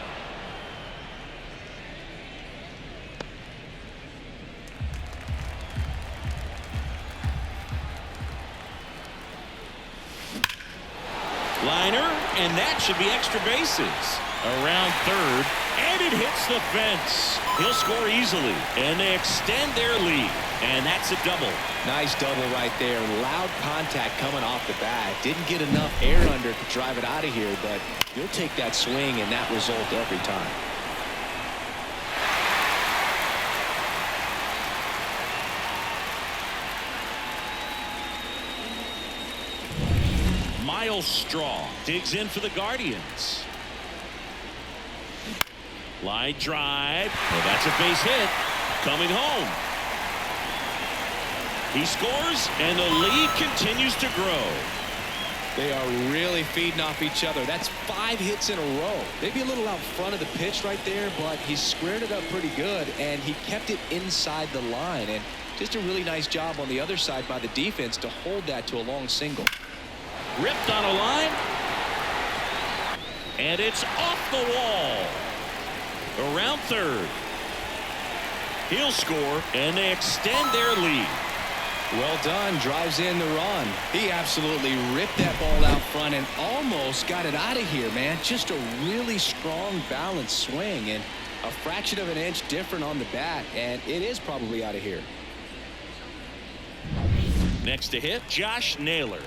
Liner, And that should be extra bases. Around third, and it hits the fence. He'll score easily, and they extend their lead. And that's a double. Nice double right there. Loud contact coming off the bat. Didn't get enough air under to drive it out of here, but you'll take that swing and that result every time. Miles Straw digs in for the Guardians. Line drive. Well, that's a base hit. Coming home. He scores, and the lead continues to grow. They are really feeding off each other. That's 5 hits in a row. Maybe a little out front of the pitch right there, but he squared it up pretty good, and he kept it inside the line. And just a really nice job on the other side by the defense to hold that to a long single. Ripped on a line. And it's off the wall. Around third. He'll score, and they extend their lead. Well done. Drives in the run. He absolutely ripped that ball out front and almost got it out of here, man. Just a really strong, balanced swing, and a fraction of an inch different on the bat, and it is probably out of here. Next to hit, Josh Naylor.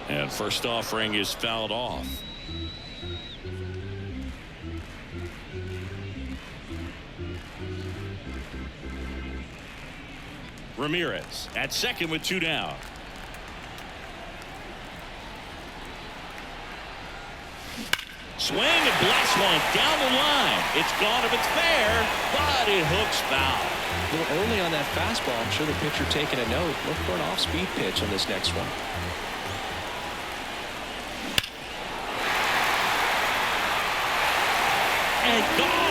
And first offering is fouled off. Ramirez at second with 2 down. Swing and blast one down the line. It's gone if it's fair, but it hooks foul. A little early on that fastball. I'm sure the pitcher taking a note. Look for an off-speed pitch on this next one. And gone.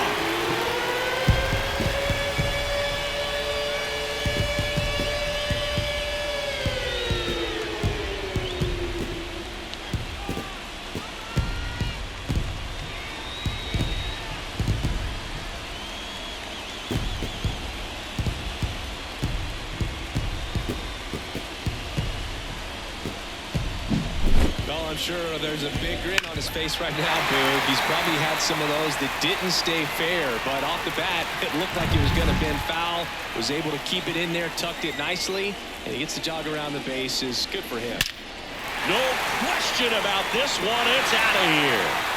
I'm sure there's a big grin on his face right now, Boog. He's probably had some of those that didn't stay fair, but off the bat, it looked like it was going to bend foul. Was able to keep it in there, tucked it nicely, and he gets the jog around the bases. Good for him. No question about this one. It's out of here.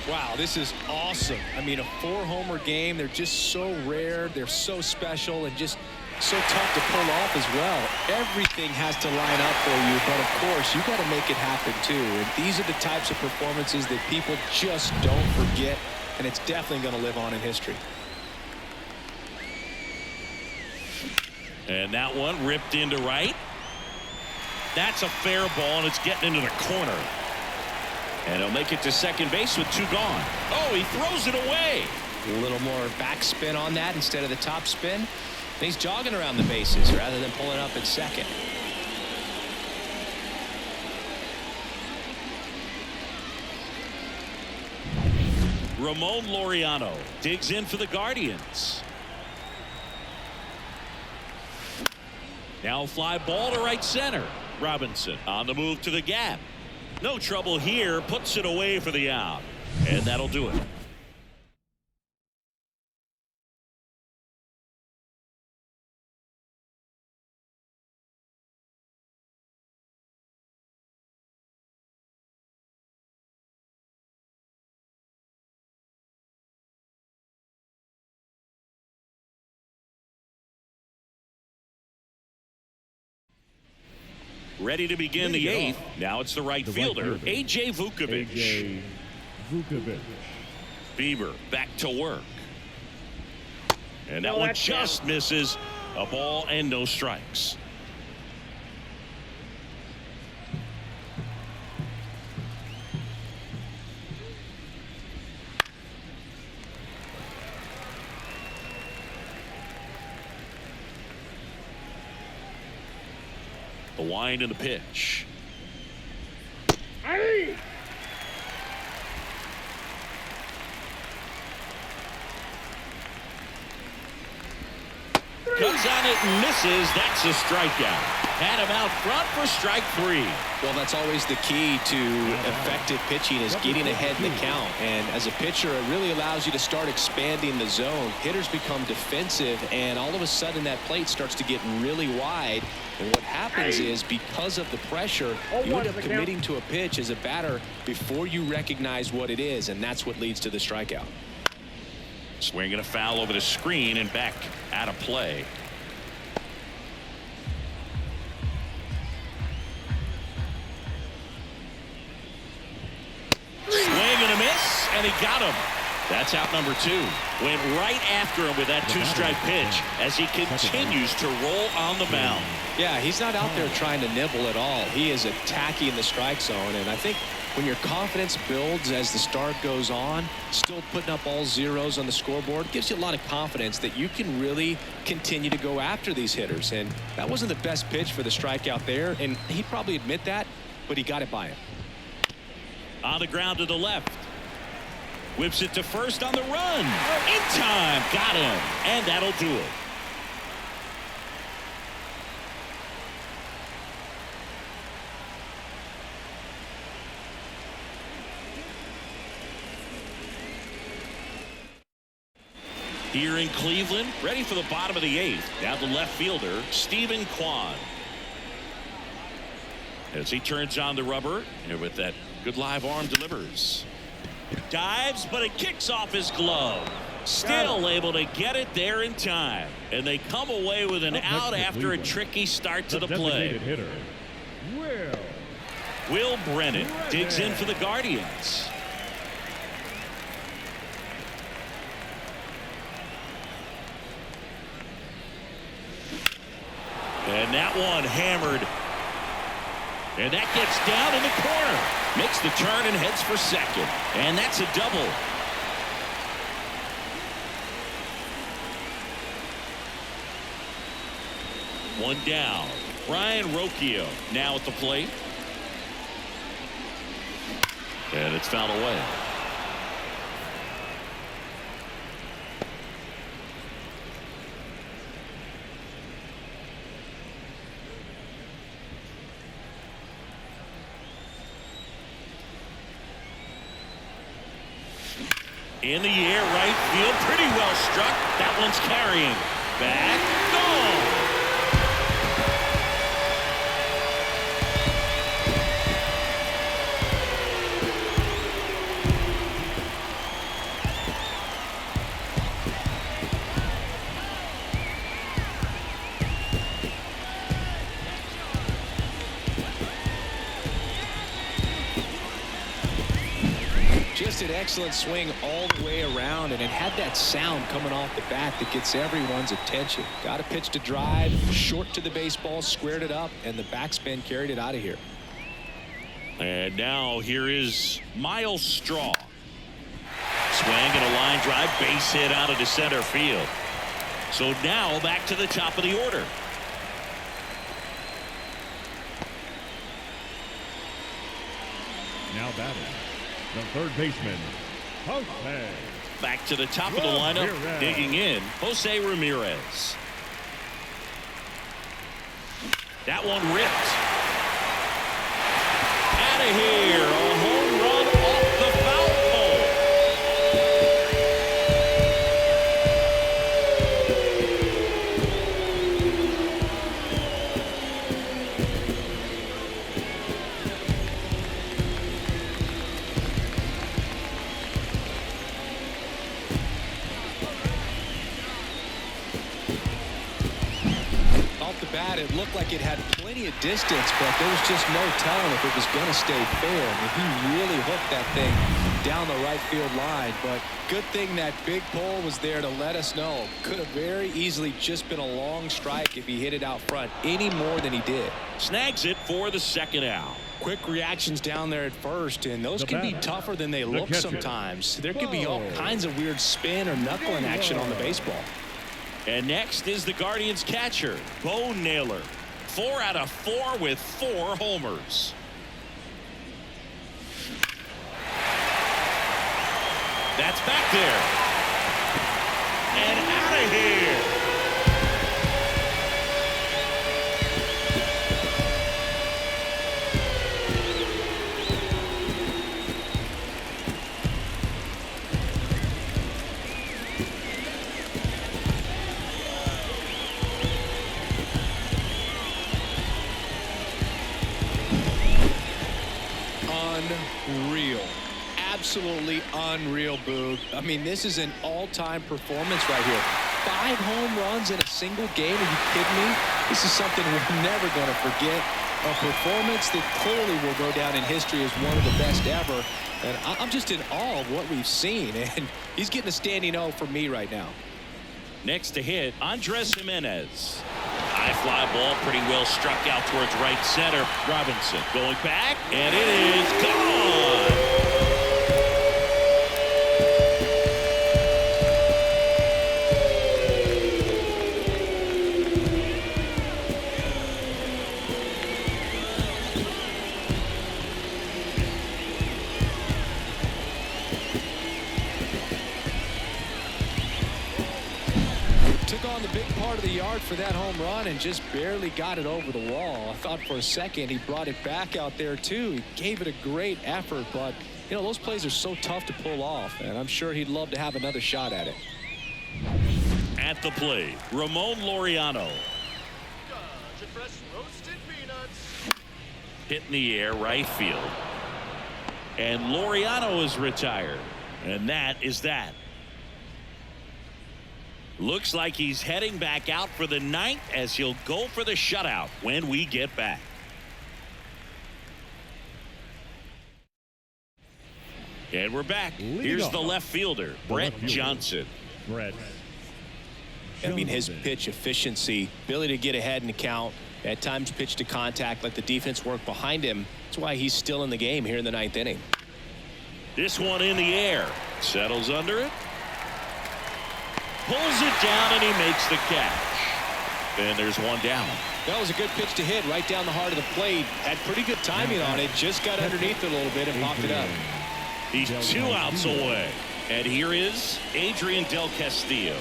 Wow, this is awesome. I mean, a 4-homer game. They're just so rare. They're so special and just so tough to pull off as well. Everything has to line up for you, but of course, you got to make it happen too. And these are the types of performances that people just don't forget, and it's definitely going to live on in history. And that one ripped into right. That's a fair ball, and it's getting into the corner. And he'll make it to second base with 2 gone. Oh, he throws it away. A little more backspin on that instead of the top spin. And he's jogging around the bases rather than pulling up at second. Ramon Laureano digs in for the Guardians. Now fly ball to right center. Robinson on the move to the gap. No trouble here, puts it away for the out, and that'll do it. Ready to begin the 8th. Now it's the right fielder, A.J. Vukovic. A.J. Vukovic. Bieber back to work. And that one just misses. A ball and no strikes. wind of the pitch. Hey! Comes on it and misses. That's a strikeout. Had him out front for strike 3. Well, that's always the key to effective pitching, is getting ahead in the count. And as a pitcher, it really allows you to start expanding the zone. Hitters become defensive, and all of a sudden that plate starts to get really wide. And what happens is, because of the pressure, you end up committing to a pitch as a batter before you recognize what it is, and that's what leads to the strikeout. Swinging a foul over the screen and back out of play. Swing and a miss, and he got him. That's out number 2. Went right after him with that 2-strike pitch as he continues to roll on the mound. Yeah, he's not out there trying to nibble at all. He is attacking the strike zone, and I think when your confidence builds as the start goes on, still putting up all zeros on the scoreboard gives you a lot of confidence that you can really continue to go after these hitters. And that wasn't the best pitch for the strikeout there, and he'd probably admit that, but he got it by him. On the ground to the left. Whips it to first on the run. In time. Got him. And that'll do it. Here in Cleveland, ready for the bottom of the 8th. Now the left fielder, Stephen Kwan. As he turns on the rubber, and with that good live arm, delivers. Dives, but it kicks off his glove. Still able to get it there in time. And they come away with an out after a tricky start to the play. Hitter, Will Brennan digs in for the Guardians. And that one hammered. And that gets down in the corner. Makes the turn and heads for second. And that's a double. One down. Brian Rocchio now at the plate. And it's fouled away. In the air, right field, pretty well struck. That one's carrying. Back, gone. Just an excellent swing all the way around, and it had that sound coming off the bat that gets everyone's attention. Got a pitch to drive, short to the baseball, squared it up, and the backspin carried it out of here. And now here is Miles Straw. Swing and a line drive, base hit out of the center field. So now back to the top of the order. now batting, the third baseman, Jose. Back to the top of the lineup, digging in, Jose Ramirez. That one ripped. Out of here, a home run off the foul pole. Off the bat, it looked like it had plenty of distance, but there was just no telling if it was going to stay fair. I mean, he really hooked that thing down the right field line, but good thing that big pole was there to let us know. Could have very easily just been a long strike if he hit it out front any more than he did. Snags it for the second out. Quick reactions down there at first, and those can be tougher than they look sometimes. There could be all kinds of weird spin or knuckling action on the baseball. And next is the Guardians catcher, Bo Naylor. 4 out of 4 with 4 homers. That's back there. And out of here. Unreal. Absolutely unreal, Boog. I mean, this is an all-time performance right here. 5 home runs in a single game. Are you kidding me? This is something we're never going to forget. A performance that clearly will go down in history as one of the best ever. And I'm just in awe of what we've seen. And he's getting a standing O for me right now. Next to hit, Andres Jimenez. High fly ball, pretty well struck out towards right center. Robinson going back, and it is gone. Took on the big part of the yard for that home run and just barely got it over the wall. I thought for a second he brought it back out there too. He gave it a great effort, but you know, those plays are so tough to pull off, and I'm sure he'd love to have another shot at it. At the plate, Ramon Laureano. Hit in the air, right field. And Laureano is retired. And that is that. Looks like he's heading back out for the 9th as he'll go for the shutout when we get back. And we're back. Here's the left fielder, Brett Johnson. Brett. I mean, his pitch efficiency, ability to get ahead in the count, at times pitch to contact, let the defense work behind him. That's why he's still in the game here in the 9th inning. This one in the air. Settles under it. Pulls it down, and he makes the catch. And there's one down. That was a good pitch to hit right down the heart of the plate. Had pretty good timing on it. Just got underneath it a little bit and popped it up. He's 2 outs away. And here is Adrian Del Castillo.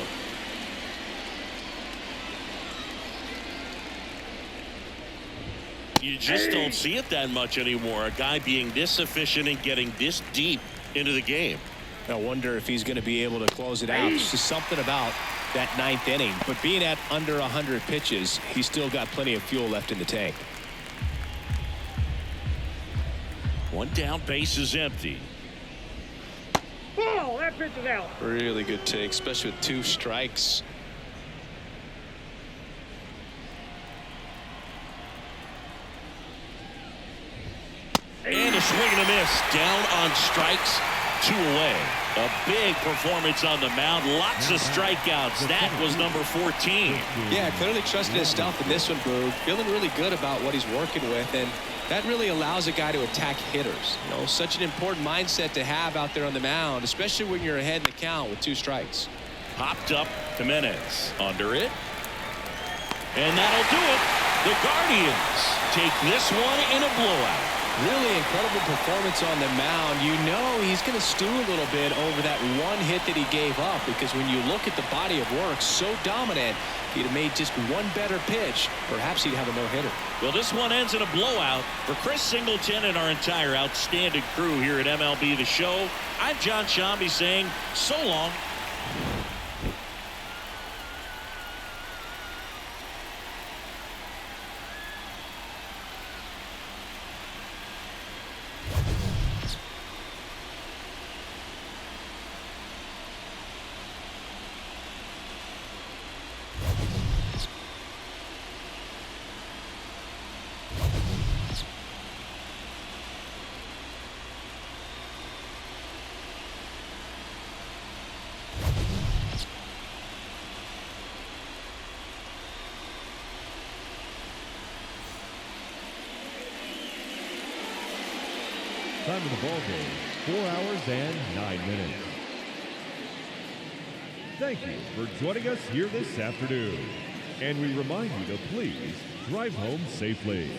You just don't see it that much anymore. A guy being this efficient and getting this deep into the game. I wonder if he's going to be able to close it out. There's just something about that 9th inning. But being at under 100 pitches, he's still got plenty of fuel left in the tank. One down, base is empty. Ball, that pitch is out. Really good take, especially with 2 strikes. And a swing and a miss. Down on strikes. 2 away. A big performance on the mound. Lots of strikeouts. That was number 14. Yeah, clearly trusted his stuff in this one, Boog. Feeling really good about what he's working with, and that really allows a guy to attack hitters. You know, such an important mindset to have out there on the mound, especially when you're ahead in the count with 2 strikes. Popped up Jimenez. Under it. And that'll do it. The Guardians take this one in a blowout. Really incredible performance on the mound. You know he's going to stew a little bit over that 1 hit that he gave up, because when you look at the body of work, so dominant, if he'd have made just 1 better pitch, perhaps he'd have a no-hitter. Well, this one ends in a blowout. For Chris Singleton and our entire outstanding crew here at MLB The Show, I'm John Shambi saying so long. Time of the ball game, 4 hours and 9 minutes. Thank you for joining us here this afternoon. And we remind you to please drive home safely.